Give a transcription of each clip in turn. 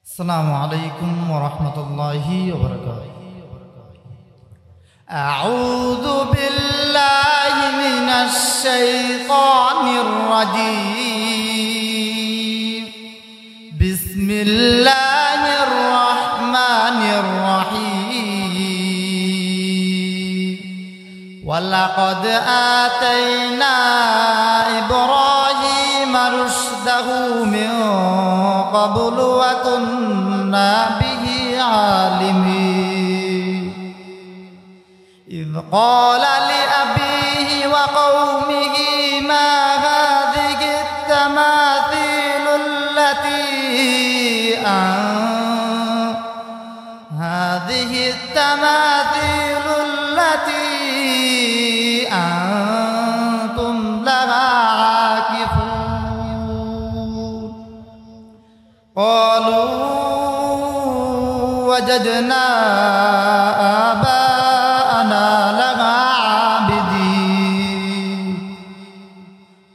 السلام عليكم ورحمة الله وبركاته. أعوذ بالله من الشيطان الرجيم. بسم الله الرحمن الرحيم. ولقد آتينا إبراهيم رشده من قبل وكنا به عالمين. إذ قال لأبيه وقومه ما هذه التماثيل التي أنتم لها عاكفون. قالوا وجدنا آباءنا لها عابدين.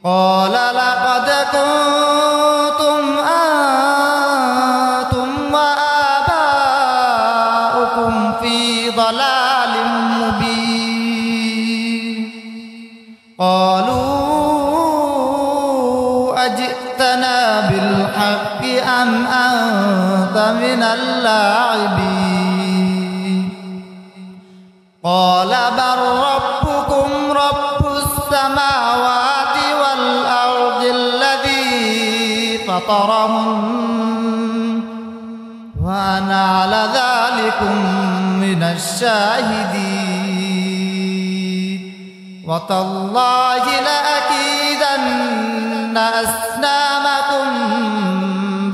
قال لقد كنتم أنتم وآباؤكم في ضلال مبين. قالوا أجئتنا بالحق أم أنت من اللاعبين. قال بل ربكم رب السماوات والأرض الذي فطرهن وأنا على ذلكم من الشاهدين. وتالله لأكيدن أصنامكم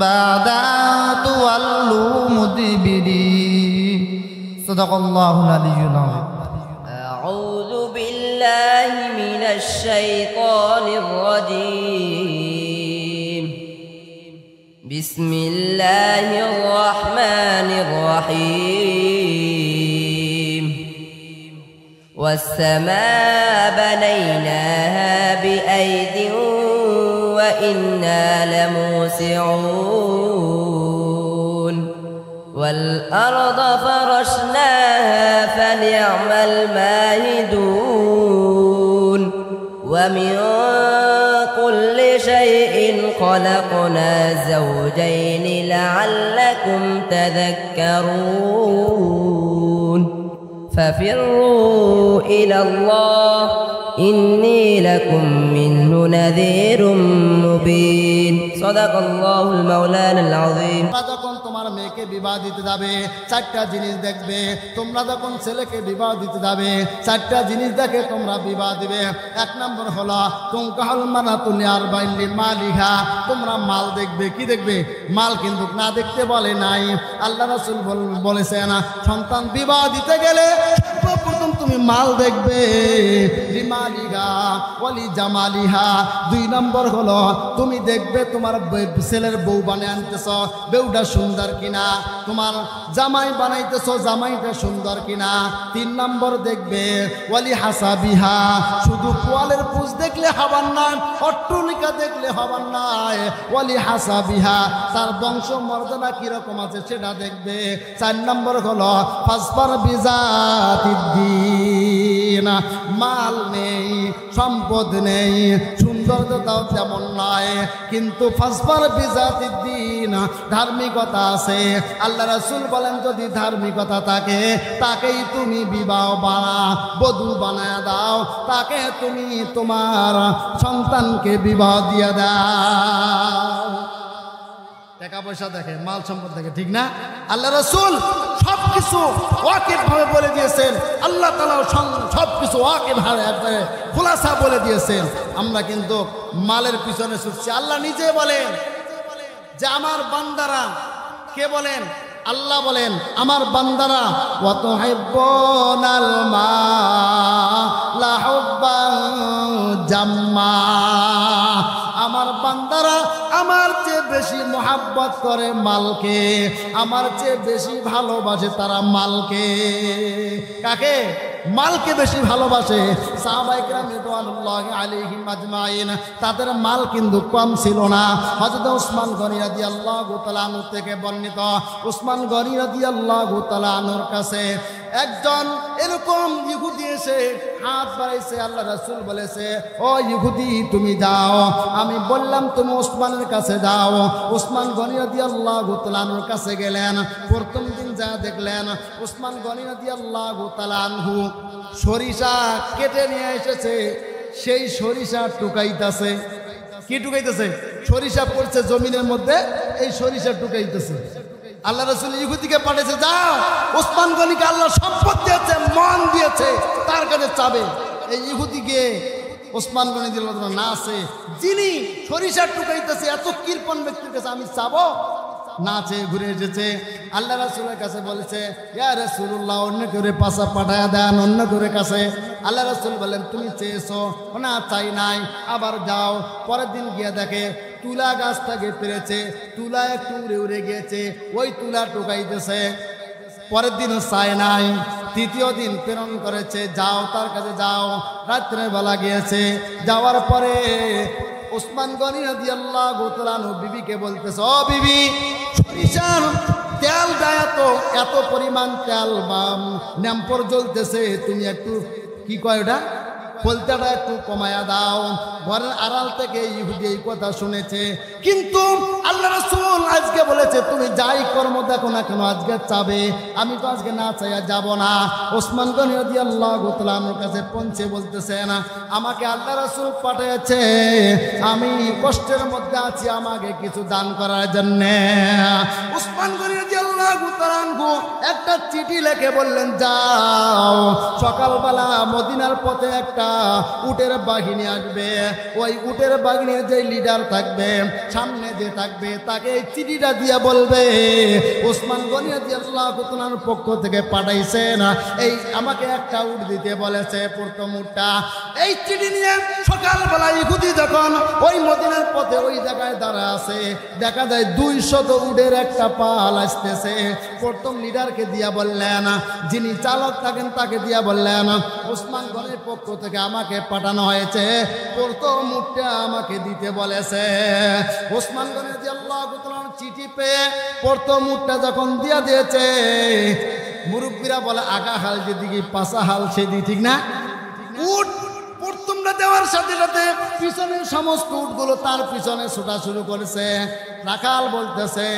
بعد أن تولوا مدبرين. صدق الله العلي العظيم. أعوذ بالله من الشيطان الرجيم. بسم الله الرحمن الرحيم. والسماء بنيناها بأيد وإنا لموسعون. والأرض فرشناها فنعم الماهدون. ومن كل شيء خلقنا زوجين لعلكم تذكرون. ففروا إلى الله إني لكم منه نذير مبين. صدق الله المولانا العظيم. যখন তোমার মেয়েকে বিবাহ দিতে যাবে চারটা জিনিস দেখবে। তোমরা যখন ছেলেকে বিবাহ দিতে যাবে চারটা জিনিস দেখে তোমরা বিবাহ দিবে। এক নম্বর হলো তুনকাহুল মানাতু লিআরবাইন লিমালিহা। তোমরা মাল দেখবে। কি দেখবে? মাল কিন্তু না দেখতে বলে নাই। আল্লাহ রাসূল বলেছেন সন্তান বিবাহ দিতে গেলে প্রথম তুমি মাল দেখবে লিমালিহা ওয়ালি জামালিহা। দুই নম্বর হলো তুমি দেখবে তোমার ছেলের বউ বানিয়ে আনতেছ বউটা সুন্দর কিনা, তোমার জামাই বানাইতেছ জামাইটা সুন্দর কিনা। তিন নম্বর দেখবে ওয়ালি হাসাবিহা। শুধু পোয়ালের পুষ দেখলে হবার না, অট্টলিকা দেখলে হবার না। ওয়ালি হাসাবিহা তার বংশ মর্যাদা কিরকম আছে সেটা দেখবে। চার নম্বর হলো ফাসফার বিজাতিদ্দিন। মাল নেই, সম্পদ নেই, সৌন্দর্যতাও তেমন নয়, কিন্তু ফাসফার বিজাতিদ্দিন ধার্মিকতা আছে। আল্লাহ রাসূল বলেন যদি ধার্মিকতা থাকে তাকেই তুমি বিবাহ বধূ বানায় দাও, তাকে তুমি তোমার সন্তানকে বিবাহ দিয়ে দাও। টাকা পয়সা দেখে, মাল সম্পদ দেখে, ঠিক না? আল্লাহ রাসূল সবকিছু ওয়াকিফ ভাবে বলে দিয়েছেন। আল্লাহ তাআলা সবকিছু ওয়াকিফ ভাবে একবারে খুলাসা বলে দিয়েছেন। আমরা কিন্তু মালের পিছনে ছুটছি। আল্লাহ নিজে বলেন যে আমার বান্দারা, কে বলেন? আল্লাহ বলেন আমার বান্দারা ওয়া তুহিব্বুনাল মালা হুব্বান জাম্মা। আমার বান্দারা আমার চেয়ে বেশি মোহাব্বত করে মালকে, আমার চেয়ে বেশি ভালোবাসে তারা মালকে। কাকে? মালকে বেশি ভালোবাসে। সাহাবায়ে কেরাম রিদওয়ানুল্লাহি আলাইহিম আজমাইন তাদের মাল কিন্তু কম ছিল না। হযরত উসমান গনি রাদিয়াল্লাহু তাআলা আনহু থেকে বর্ণিত, উসমান গনি রাদিয়াল্লাহু তাআলা আনহুর কাছে একজন এরকম ইহুদি এসে হাত বাড়াইছে। আল্লাহ রাসূল বলেছে, ও ইহুদি তুমি যাও। আমি বললাম তুমি উসমানের কাছে যাও। উসমান গনি রাদিয়াল্লাহু তাআলা আনহুর কাছে গেলেন। প্রথম দিন যা দেখলেন উসমান গনি রাদিয়াল্লাহু তাআলা আনহু সরিষা কেটে নিয়ে এসেছে, সেই সরিষা টুকাইতেছে। কি টুকাইতেছে? সরিষা পড়ছে জমিনের মধ্যে, এই সরিষা টুকাইতেছে। আল্লাহ রাসূল ইহুদিকে পাঠিয়েছে, যাও উসমান গনিকে আল্লাহ সম্পদ দিয়েছে, মন দিয়েছে, তার কাছে চাবে। এই ইহুদিকে উসমান গনি দিল না আছে, যিনি সরিষা টুকাইতেছে এত কৃপণ ব্যক্তির কাছে আমি চাবো না? চেয়ে ঘুরে এসেছে। আল্লাহ রাসূলের কাছে বলেছে, ইয়া রাসূলুল্লাহ অন্য করে পাশা পাঠায়া দেন, অন্য করে কাছে। আল্লাহ রাসূল বলেন, তুমি চেয়েছো? না চাই নাই। আবার যাও। পরের দিন গিয়ে দেখে তুলা গাছ থেকে পেরেছে, তুলা একটু উড়ে উড়ে গিয়েছে, ওই তুলা টুকাইতেছে। পরের দিন চায় নাই। তৃতীয় দিন প্রেরণ করেছে, যাও তার কাছে যাও। রাত্রে বেলা গিয়েছে। যাওয়ার পরে উসমান গনি রাদিয়াল্লাহু তাআলা আনহু বিবিকে বলতেছে, ও বিবি, সরিষার তেল দেয় তো, এত পরিমাণ তেল বাম ন্যাম্পর জ্বলতেছে, তুমি একটু কি কয় ওটা ফলতাটা একটু কমায়া দাও। ঘরের আড়াল থেকে ইহুদি এই কথা শুনেছে, কিন্তু আল্লাহ রাসূল আজকে বলেছে তুমি যাই কর্ম দেখো না কেন আজকে চাবে, আমি তো আজকে না চাইয়া যাব না। ওসমান গনি রাদিয়াল্লাহু তাআলা আনহুর কাছে পৌঁছে বলতেছেন, আমাকে আল্লাহ রাসূল পাঠিয়েছে, আমি কষ্টের মধ্যে আছি, আমাকে কিছু দান করার জন্য। ওসমান গনি রাদিয়াল্লাহু তাআলা আনহু একটা চিঠি লিখে বললেন, যাও সকালবেলা মদিনার পথে একটা উটের বাহিনী আসবে, ওই উটের বাহিনীর যে লিডার থাকবে, সামনে যে থাকবে, তাকে এই চিঠিটা দিয়ে বলবে ওসমান গনি রাদিয়াল্লাহু তাআলার পক্ষ থেকে পাঠাইছেন, এই আমাকে একটা উট দিতে বলেছে, প্রথম উটটা। এই চিঠি নিয়ে সকালবেলা ইহুদি যখন ওই মদিনার পথে ওই জায়গায় দাঁড়া আছে, দেখা যায় 200 উটের একটা পাল আসতেছে। প্রথম লিডারকে দিয়া বললেন, যিনি চালক থাকেন তাকে দিয়া বললেন, ওসমান গনির পক্ষ থেকে আমাকে পাঠানো হয়েছে, প্রথম উটটা আমাকে দিতে বলেছে। ওসমান গনি রাদিয়াল্লাহু তাআলার চিঠি পেয়ে প্রথম উটটা যখন দিয়া দিয়েছে, মুরব্বীরা বলে আগা হাল যেদিকে পাশা হাল সেদিকে, ঠিক না? উট প্রথমটা দেওয়ার সাথে সাথে পিছনের সমস্ত উটগুলো তার পিছনে ছোটা শুরু করেছে। রাখাল বলতেছে,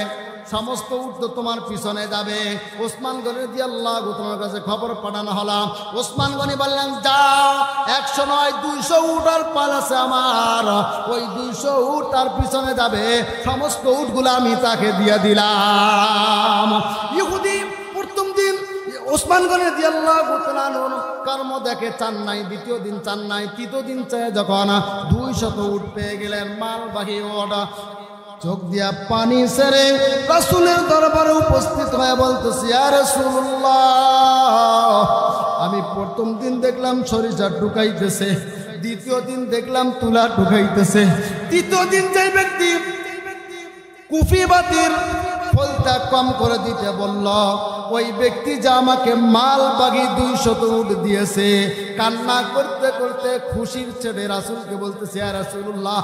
সমস্ত উট তো তোমার পিছনে যাবে। ওসমান গনি রাদিয়াল্লাহু তাআলার কাছে খবর পাঠানো হলো। ওসমান গনি বললেন, যাও 100 নয় 200 উট আর পাল আছে আমার, ওই 200 উট তার পিছনে যাবে, সমস্ত উটগুলো আমি তাকে দিয়ে দিলাম। ইহুদি প্রথম দিন ওসমান গনি রাদিয়াল্লাহু তাআলা কর্ম দেখে চান নাই, দ্বিতীয় দিন চান নাই, তৃতীয় দিন চায় যখন 200 উট পেয়ে গেলেন, মালবাহী উট, চোখ দিয়া পানি ছেড়ে রাসূলের দরবারে উপস্থিত হয়ে বলতেছি, ইয়া রাসূলুল্লাহ, আমি প্রথম দিন দেখলাম সরিষা ঢুকাইতেছে, দ্বিতীয় দিন দেখলাম তুলা ঢুকাইতেছে, তৃতীয় দিন যে ব্যক্তি কুফি বাতির ফলটা কম করে দিতে বলল, ওই ব্যক্তি যা আমাকে মালবাহী 200 উট দিয়েছে, কান্না করতে করতে খুশির ছেড়ে রাসূলকে বলতেছে, ইয়া রাসূলুল্লাহ,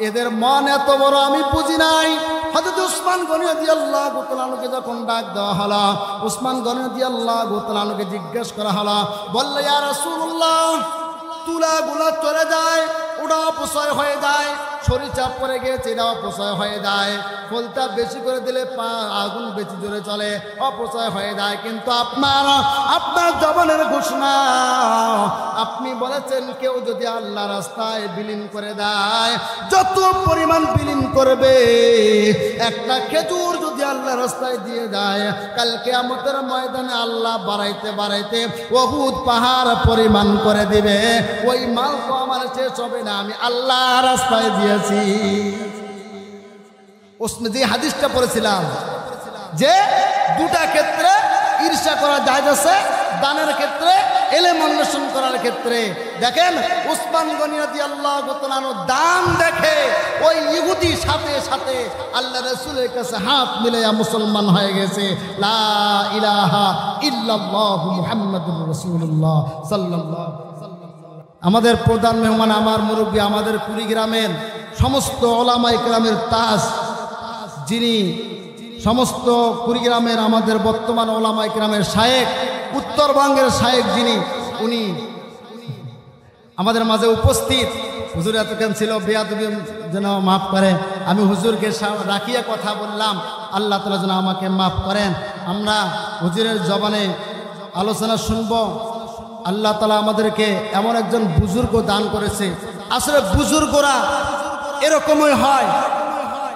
এদের মন এত বড় আমি বুঝি নাই। হযরত ওসমান গনি রাদিয়াল্লাহু তাআলা আনহুকে যখন ডাক দেওয়া হলো, ওসমান গনি রাদিয়াল্লাহু তাআলা আনহুকে জিজ্ঞেস করা হলো, বললে, ইয়া রাসূলুল্লাহ, তুলাগুলো চলে যায়, ওটা অপচয় হয়ে যায়, সরিষা পড়ে গেছে, এটা অপচয় হয়ে যায়, ফলটা বেশি করে দিলে আগুন বেশি জোরে চলে, অপচয় হয়ে যায়, কিন্তু আপনার জবানের ঘোষণা, আপনি বলেছেন কেউ যদি আল্লাহ রাস্তায় বিলীন করে দেয়, যত পরিমাণ বিলীন করবে, একটা খেজুর যদি আল্লাহ রাস্তায় দিয়ে যায়, কাল কিয়ামতের ময়দানে আল্লাহ বাড়াইতে বাড়াইতে উহুদ পাহাড় পরিমাণ করে দিবে, ওই মাল তো আমার শেষ হবে না, আমি আল্লাহ রাস্তায় দিয়েছি। যে হাদিসটা পড়েছিলাম যে দুটা ক্ষেত্রে ঈর্ষা করা জায়েজ আছে, দানের ক্ষেত্রে, ইলম অন্বেষণ করার ক্ষেত্রে। দেখেন উসমান গনি রাদিয়াল্লাহু তাআলা দান দেখে ওই ইহুদি সাথে সাথে আল্লাহ রাসূলের কাছে হাত মিলাইয়া মুসলমান হয়ে গেছে। লা ইলাহা ইল্লাল্লাহ মুহাম্মাদুর রাসূলুল্লাহ সাল্লাল্লাহু আলাইহি ওয়াসাল্লাম। আমাদের প্রধান মেহমান, আমার মুরব্বী, আমাদের কুড়িগ্রামের সমস্ত ওলামায়ে কেরামের তাজ, যিনি সমস্ত কুড়িগ্রামের আমাদের বর্তমান ওলামায়ে কেরামের শায়েখ, উত্তরবঙ্গের শায়েখ যিনি, উনি আমাদের মাঝে উপস্থিত। হুজুর এতক্ষণ ছিল, বেয়াদবি যেন মাফ করে, আমি হুজুরকে রাখিয়া কথা বললাম, আল্লাহ তাআলা যেন আমাকে মাফ করেন। আমরা হুজুরের জবানে আলোচনা শুনব। আল্লাহ তাআলা আমাদেরকে এমন একজন বুজুর্গ দান করেছে। আসলে বুজুর্গরা এরকমই হয়,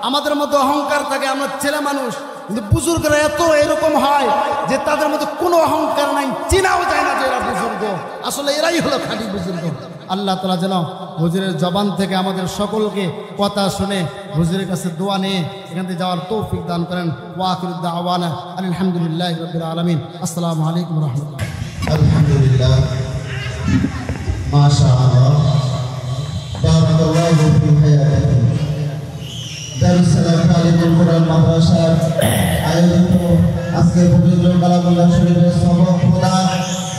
আমাদের মধ্যে অহংকার থাকে, আমরা ছেলে মানুষ, কিন্তু বুজুর্গরা এত এরকম হয় যে তাদের মধ্যে কোনো অহংকার নাই, চেনাও যায় না যে এরা বুজুর্গ। আসলে এরাই হলো খাঁটি বুজুর্গ। আল্লাহ তাআলা যেন হুজুরের জবান থেকে আমাদের সকলকে কথা শুনে হুজুরের কাছে দোয়া নিয়ে এখান থেকে যাওয়ার তৌফিক দান করেন। ওয়া আখিরু দাওয়ানা আলহামদুলিল্লাহি রাব্বিল আলামিন। আসসালামু আলাইকুম ওয়া রাহমাতুল্লাহ। আলহামদুলিল্লাহ, মাশাআল্লাহ, বারাকাল্লাহু ফি হায়াতিহি। দারুস সালাম তালিমুল কুরআন মাদ্রাসার আয়োজিত আজকের পবিত্র কালামুল্লাহ শরীফের সবক প্রদান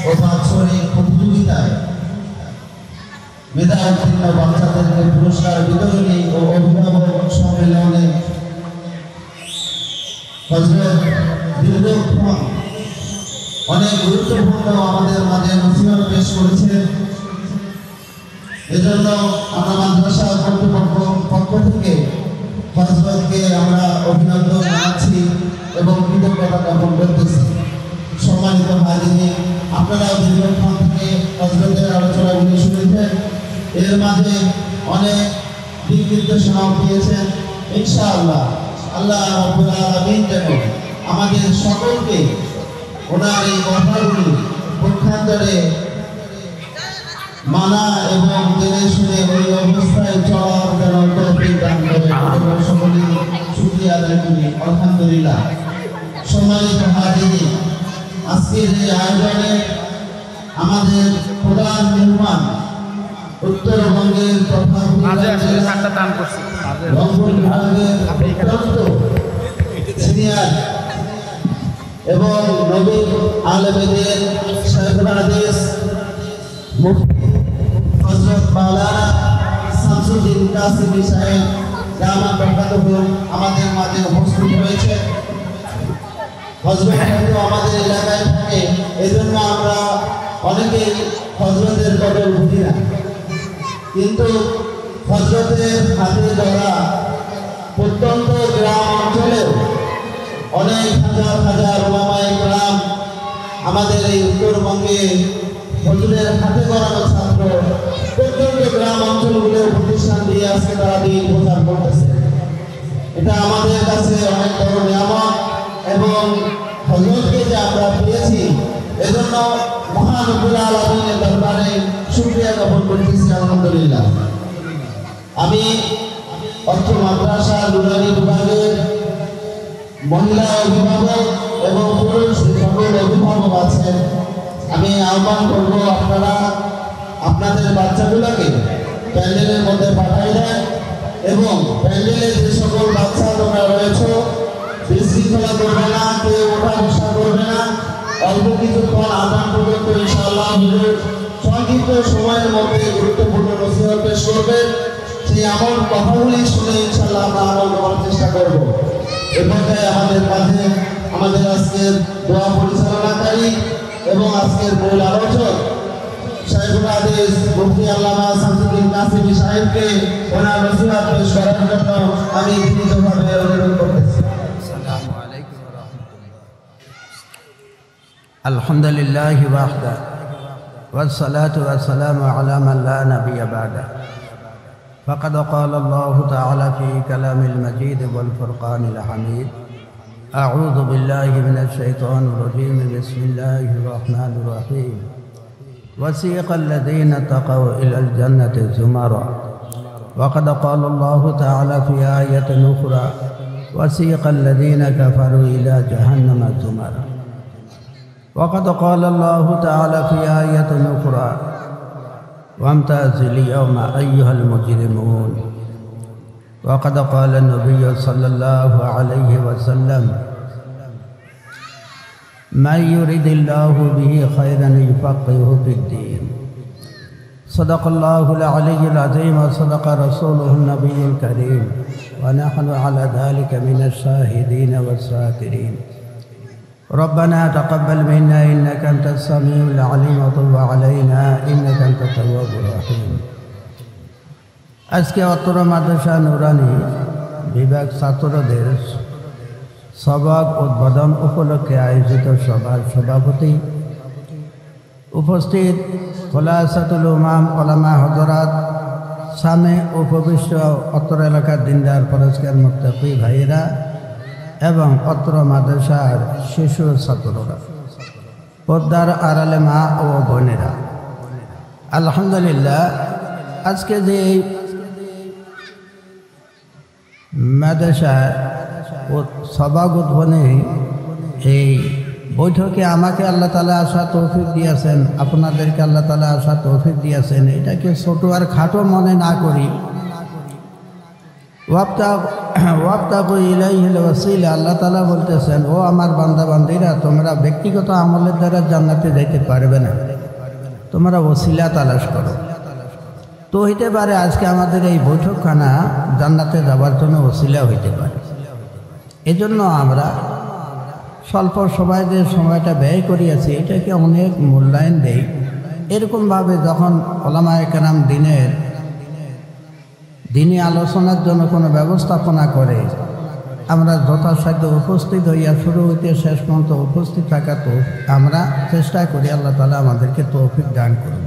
ও বাৎসরিক প্রতিযোগিতায় মেধা উত্তীর্ণ বাচ্চাদেরকে পুরস্কার বিতরণী ও অভিভাবক সম্মেলনে হযরত দীর্ঘক্ষণ অনেক গুরুত্বপূর্ণ আমাদের মাঝে নসিহত পেশ করেছেন। এজন্য আমরা মাদ্রাসা কর্তৃপক্ষ পক্ষ থেকে হযরতকে আমরা অভিনন্দন জানাচ্ছি এবং কৃতজ্ঞতা জ্ঞাপন করতেছি। সম্মানিত হাজিরিন, আপনারা দীর্ঘক্ষণ থেকে হযরতের আলোচনাগুলি শুনেছেন, এর মাঝে অনেক দিক নির্দেশনাও দিয়েছেন। ইনশাআল্লাহ আল্লাহ রাব্বুল আলামিন যেন আমাদের সকলকে ওনার এই কথাগুলি পক্ষান্তরে মানা এবং জেনে শুনে ওই অবস্থায় চলার যেন তৌফিক দান করে। আমরা সকলেই শুকরিয়া আদায় করি, আলহামদুলিল্লাহ। সম্মানিত হাজিরিন, আজকের এই আয়োজনে আমাদের প্রধান মেহমান উত্তরবঙ্গের তথা রংপুর বিভাগের অত্যন্ত সিনিয়র এবং নবী আলেমদের শাইখুল হাদিস মুফতি হযরত মাওলানা শামসুদ্দিন কাসিমি সাহেব দামাত বরকাতুহু আমাদের মাঝে উপস্থিত হয়েছে। হযরত কিন্তু আমাদের এলাকায় থাকে, এজন্য আমরা অনেকেই হযরতের কদর বুঝি না, কিন্তু হযরতের হাতে ধরা প্রত্যন্ত গ্রাম অঞ্চলেও অনেক হাজার হাজার ওলামায়ে কেরাম আমাদের এই উত্তরবঙ্গে হুজুরের হাতে গড়ানো ছাত্র প্রত্যন্ত গ্রাম অঞ্চলগুলো প্রতিষ্ঠান দিয়ে আজকে তারা দিন প্রচার করতেছে। এটা আমাদের কাছে অনেক বড় নিয়ামত এবং হযরতকে যে আমরা পেয়েছি, এজন্য মহান রব্বুল আলামিনের দরবারে শুকরিয়া জ্ঞাপন করতেছি, আলহামদুলিল্লাহ। আমি অর্থ মাদ্রাসা নুরানি বিভাগের মহিলা অভিভাবক এবং পুরুষ সকল অভিভাবক আছেন, আমি আহ্বান করব আপনারা আপনাদের বাচ্চাগুলোকে প্যান্ডেলের মধ্যে পাঠিয়ে দেন এবং প্যান্ডেলে যে সকল বাচ্চা তোমরা রয়েছে বিশৃঙ্খলা করবে না, কেউ ওঠা বসা করবে না। অল্প কিছুক্ষণ আদান পর্যন্ত ইনশাআল্লাহ সংক্ষিপ্ত সময়ের মধ্যে গুরুত্বপূর্ণ নসিহত পেশ করবেন। সেই আমল কথাগুলি শুনে ইনশাআল্লাহ আমরা আমল করার চেষ্টা করব। এ পর্যায়ে আমাদের মাঝে আমাদের আজকের দোয়া পরিচালনাকারী এবং আজকের মূল আলোচক শাইখুল হাদিস মুফতি আল্লামা শামসুদ্দিন কাসিমি সাহেবকে ওনার নসিহত পেশ করার জন্য আমি বিনীতভাবে অনুরোধ করতেছি। আসসালামু আলাইকুম ওয়া রাহমাতুল্লাহ। আলহামদুলিল্লাহি ওয়াহদা والصلاة والسلام على من لا نبي بعده فقد قال الله تعالى في كلام المجيد والفرقان الحميد أعوذ بالله من الشيطان الرجيم بسم الله الرحمن الرحيم وسيق الذين اتقوا إلى الجنة زمرا وقد قال الله تعالى في آية أخرى وسيق الذين كفروا إلى جهنم زمرا وقد قال الله تعالى في آية أخرى وامتازوا اليوم أيها المجرمون. وقد قال النبي صلى الله عليه وسلم من يرد الله به خيرا يفقهه في الدين. صدق الله العلي العظيم وصدق رسوله النبي الكريم ونحن على ذلك من الشاهدين والشاكرين. ربنا تقبل منا إنك أنت السميع العليم وتب علينا إنك أنت التواب الرحيم. আজকে অত্র মাদ্রাসা নুরানি বিভাগ ছাত্রদের সবক উদ্বোধন উপলক্ষে আয়োজিত সভার সভাপতি, উপস্থিত খোলাসাতুল উমাম ওলামা হযরত, সামনে উপবিষ্ট অত্র এলাকার দিনদার পরস্কার মুত্তাকি ভাইয়েরা এবং অত্র মাদ্রাসার শিশু ছাত্ররা, পর্দার আড়ালে মা ও বোনেরা, আলহামদুলিল্লাহ আজকে যে মাদ্রাসার সভাগ উদ্বোধনে এই বৈঠকে আমাকে আল্লাহ তাআলা আসা তৌফিক দিয়েছেন, আপনাদেরকে আল্লাহ তাআলা আসা তৌফিক দিয়েছেন, এটাকে ছোট আর খাটো মনে না করি। ওয়াবতাগু ইলাইহিল ওয়াসিলা, আল্লাহ তাআলা বলতেছেন ও আমার বান্দা বান্দীরা, তোমরা ব্যক্তিগত আমলের দ্বারা জান্নাতে যাইতে পারবে না, তোমরা ওসিলা তালাশ করো। তো হইতে পারে আজকে আমাদের এই বৈঠকখানা জান্নাতে যাবার জন্য ওসিলা হইতে পারে। এজন্য আমরা স্বল্প সময় যে সময়টা ব্যয় করিয়াছি এটাকে অনেক মূল্যায়ন দেই। এরকমভাবে যখন ওলামায়ে কেরাম দিনী আলোচনার জন্য কোনো ব্যবস্থাপনা করে, আমরা যথাসাধ্য উপস্থিত হইয়া শুরু হইতে শেষ পর্যন্ত উপস্থিত থাকা, তো আমরা চেষ্টা করি আল্লাহ তাআলা আমাদেরকে তৌফিক দান করুন।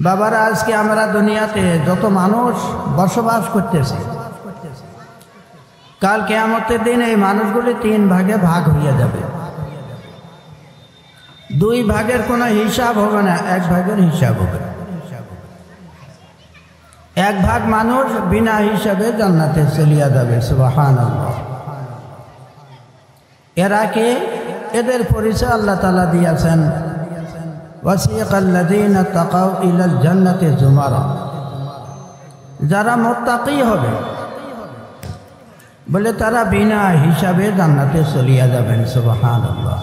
বাবারা, আজকে আমরা দুনিয়াতে যত মানুষ বসবাস করতেছে, কাল কিয়ামতের দিন এই মানুষগুলি 3 ভাগে ভাগ হইয়া যাবে। 2 ভাগের কোনো হিসাব হবে না, 1 ভাগের হিসাব হবে। 1 ভাগ মানুষ বিনা হিসাবে জান্নাতে চলিয়া যাবে। সুবহানাল্লাহ। এরা কে? এদের পরিচয় আল্লাহ তাআলা দিয়েছেন ওয়াসিকাল্লাযীনা তাকাউ ইলাল জান্নাতি যুমারা, যারা মুত্তাকি হবে বলে তারা বিনা হিসাবে জান্নাতে চলিয়া যাবেন। সুবহানাল্লাহ।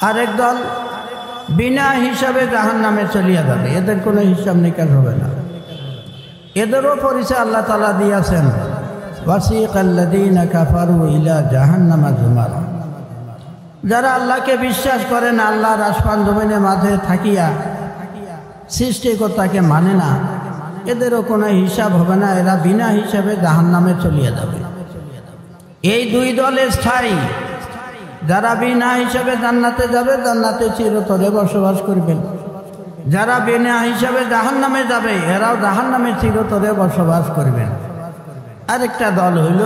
আরেক দল বিনা হিসাবে জাহান্নামে চলিয়া যাবে, এদের কোনো হিসাব নিকাশ হবে না। এদেরও পরিচয় আল্লাহ তাআলা দিয়েছেন ওয়াসিকাল্লাযীনা কাফারু ইলা জাহান্নামা যুমারা, যারা আল্লাহকে বিশ্বাস করে না, আল্লাহর আসমান জমিনের মাঝে থাকিয়া সৃষ্টিকর্তাকে মানে না, এদেরও কোনো হিসাব হবে না, এরা বিনা হিসাবে জাহান্নামে চলিয়ে যাবে। এই 2 দলে স্থায়ী, যারা বিনা হিসাবে জান্নাতে যাবে, জান্নাতে চিরতরে বসবাস করবেন। যারা বিনা হিসাবে জাহান্নামে যাবে, এরাও জাহান্নামে চিরতরে বসবাস করবেন। আরেকটা দল হইল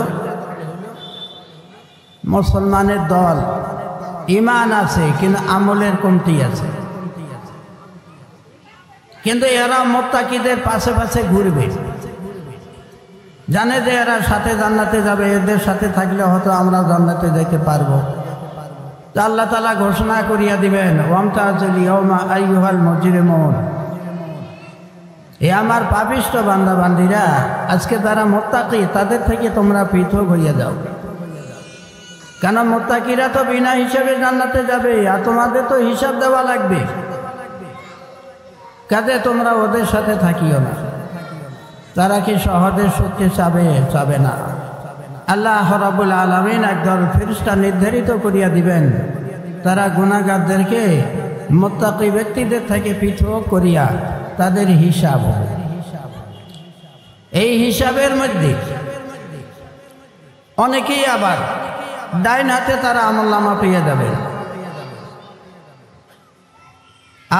মুসলমানের দল, ঈমান আছে কিন্তু আমলের কমতি আছে, কিন্তু এরা মুত্তাকিদের পাশে পাশে ঘুরবে, জানে যে এরা সাথে জান্নাতে যাবে, এদের সাথে থাকলে হয়তো আমরা জান্নাতে যেতে পারবো। তো আল্লাহ তাআলা ঘোষণা করিয়া দিবেন ওয়ামতাজুল ইয়াওমা আইয়ুহাল মুজরিমুন, এ আমার পাপিষ্ঠ বান্দা বান্দীরা, আজকে যারা মুত্তাকি তাদের থেকে তোমরা পৃথক হইয়া যাও। কেন? মুত্তাকিরা তো বিনা হিসাবে জান্নাতে যাবে, আর তোমাদের তো হিসাব দেওয়া লাগবে, কাজে তোমরা ওদের সাথে থাকিও না। তারা কি সহজে সুখে চাবে না। আল্লাহ রাব্বুল আলামিন একদল ফেরেশতা নির্ধারিত করিয়া দিবেন, তারা গুনাহগারদেরকে মুত্তাকি ব্যক্তিদের থেকে পৃথক করিয়া তাদের হিসাব হবে। এই হিসাবের মধ্যে অনেকেই আবার ডাইন হাতে তারা আমলনামা পেয়ে যাবে,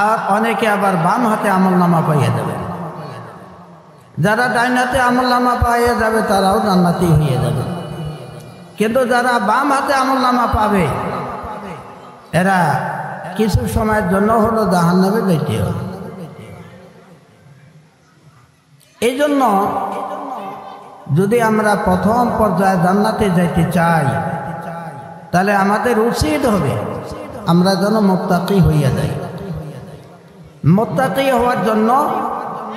আর অনেকে আবার বাম হাতে আমলনামা পাইয়া যাবে। যারা ডাইন হাতে আমলনামা পাইয়া যাবে তারাও জান্নাতি হয়ে যাবে, কিন্তু যারা বাম হাতে আমলনামা পাবে এরা কিছু সময়ের জন্য হলো জাহান্নামে যেতে হবে। এই জন্য যদি আমরা প্রথম পর্যায়ে জান্নাতে যাইতে চাই, তাহলে আমাদের উচিত হবে আমরা যেন মুত্তাকি হইয়া যাই। মুত্তাকি হওয়ার জন্য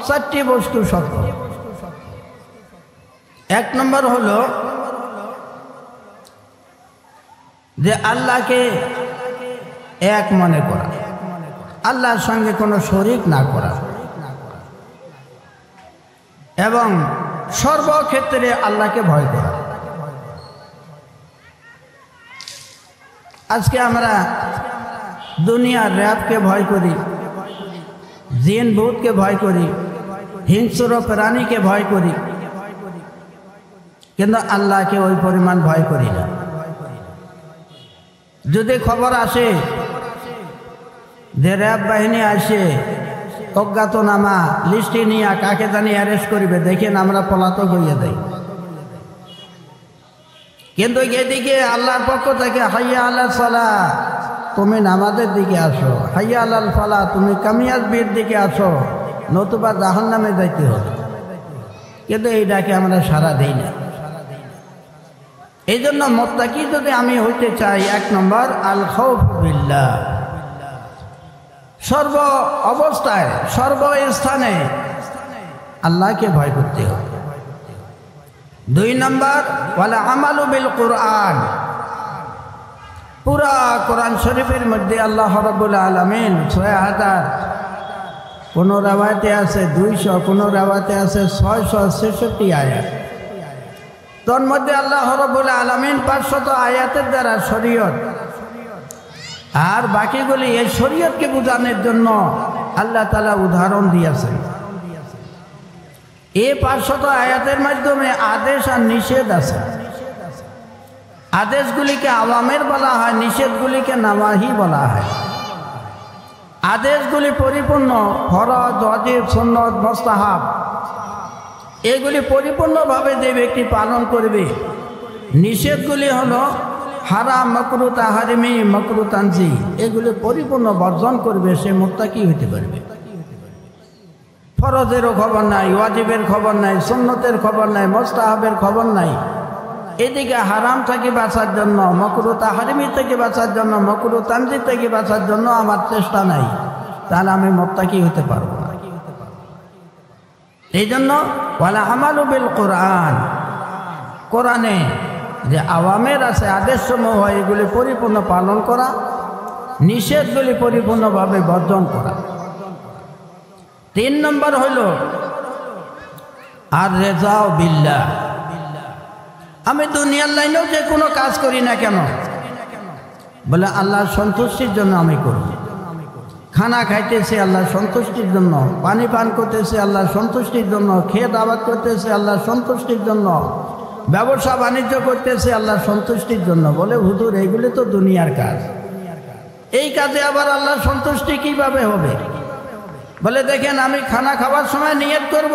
4টি বস্তু শর্ত। 1 নম্বর হলো যে আল্লাহকে এক মনে করা, আল্লাহর সঙ্গে কোনো শরীক না করা এবং সর্বক্ষেত্রে আল্লাহকে ভয় করা। আজকে আমরা দুনিয়ার র্যাবকে ভয় করি, জিন ভূতকে ভয় করি, হিংস্র প্রাণীকে ভয় করি, কিন্তু আল্লাহকে ওই পরিমাণ ভয় করি না। যদি খবর আসে যে র্যাব বাহিনী আসে অজ্ঞাতনামা লিস্টে নিয়ে কাকে জানি অ্যারেস্ট করিবে, দেখেন আমরা পলাতক হইয়া দেয়। কিন্তু এদিকে আল্লাহর পক্ষ থেকে হাইয়া আলাল সালাহ, তুমি নামাজের দিকে আসো, হাইয়া আলাল ফালাহ, তুমি কামিয়াবির দিকে আসো, নতুবা জাহান্নামে যাইতে হবে। কিন্তু এই ডাকে আমরা সাড়া দেই না। এই জন্য মুত্তাকি যদি আমি হইতে চাই, 1 নম্বর আল খাউফ বিল্লাহ, সর্ব অবস্থায় সর্বস্থানে আল্লাহকে ভয় করতে হবে। 2 নম্বর ওয়ালা আমালু বিল কোরআন, পুরা কোরআন শরীফের মধ্যে আল্লাহ রাব্বুল আলামিন 6000, কোন রাওয়াতে আছে 200, কোন রাওয়াতে আছে 666 আয়াত। তোর মধ্যে আল্লাহ রাব্বুল আলামিন 500 আয়াতের দ্বারা শরীয়ত আর বাকিগুলি এই শরীয়তকে বোঝানোর জন্য আল্লাহ তাআলা উদাহরণ দিয়েছেন। এই 500 আয়াতের মাধ্যমে আদেশ আর নিষেধ আছে। আদেশগুলিকে আওয়ামের বলা হয়, নিষেধগুলিকে নাওয়াহি বলা হয়। আদেশগুলি পরিপূর্ণ ফরজ, ওয়াজিব, সুন্নত, মুস্তাহাব, এগুলি পরিপূর্ণভাবে যে ব্যক্তি পালন করবে। নিষেধগুলি হলো হারাম, মাকরুহ, তাহরিমি, মাকরুহ, তানজি, এগুলি পরিপূর্ণ বর্জন করবে, সে মুত্তাকি হইতে পারবে। ফরজেরও খবর নাই, ওয়াজিবের খবর নাই, সুন্নতের খবর নাই, মুস্তাহাবের খবর নাই। এদিকে হারাম থেকে বাঁচার জন্য, মাকরুহ তাহরিমি থেকে বাঁচার জন্য, মাকরুহ তানজি থেকে বাঁচার জন্য আমার চেষ্টা নাই, তাহলে আমি মুত্তাকি হতে পারবো না। এই জন্য ওয়ালা আমালু বিল কোরআন, কোরআনে যে আওয়ামের আছে, আদেশসমূহ, এগুলি পরিপূর্ণ পালন করা, নিষেধগুলি পরিপূর্ণভাবে বর্জন করা। 3 নম্বর হইল আর রেজাও বিল্লাহ, আমি দুনিয়ার লাইনেও যে কোনো কাজ করি না কেন, বলে আল্লাহর সন্তুষ্টির জন্য আমি করি। খানা খাইতেছি আল্লাহর সন্তুষ্টির জন্য, পানি পান করতেছি আল্লাহর সন্তুষ্টির জন্য, ক্ষেত আবাদ করতেছি আল্লাহর সন্তুষ্টির জন্য, ব্যবসা বাণিজ্য করতেছি আল্লাহর সন্তুষ্টির জন্য। বলে হুজুর এইগুলি তো দুনিয়ার কাজ, এই কাজে আবার আল্লাহর সন্তুষ্টি কিভাবে হবে? বলে দেখেন, আমি খানা খাওয়ার সময় নিয়ত করব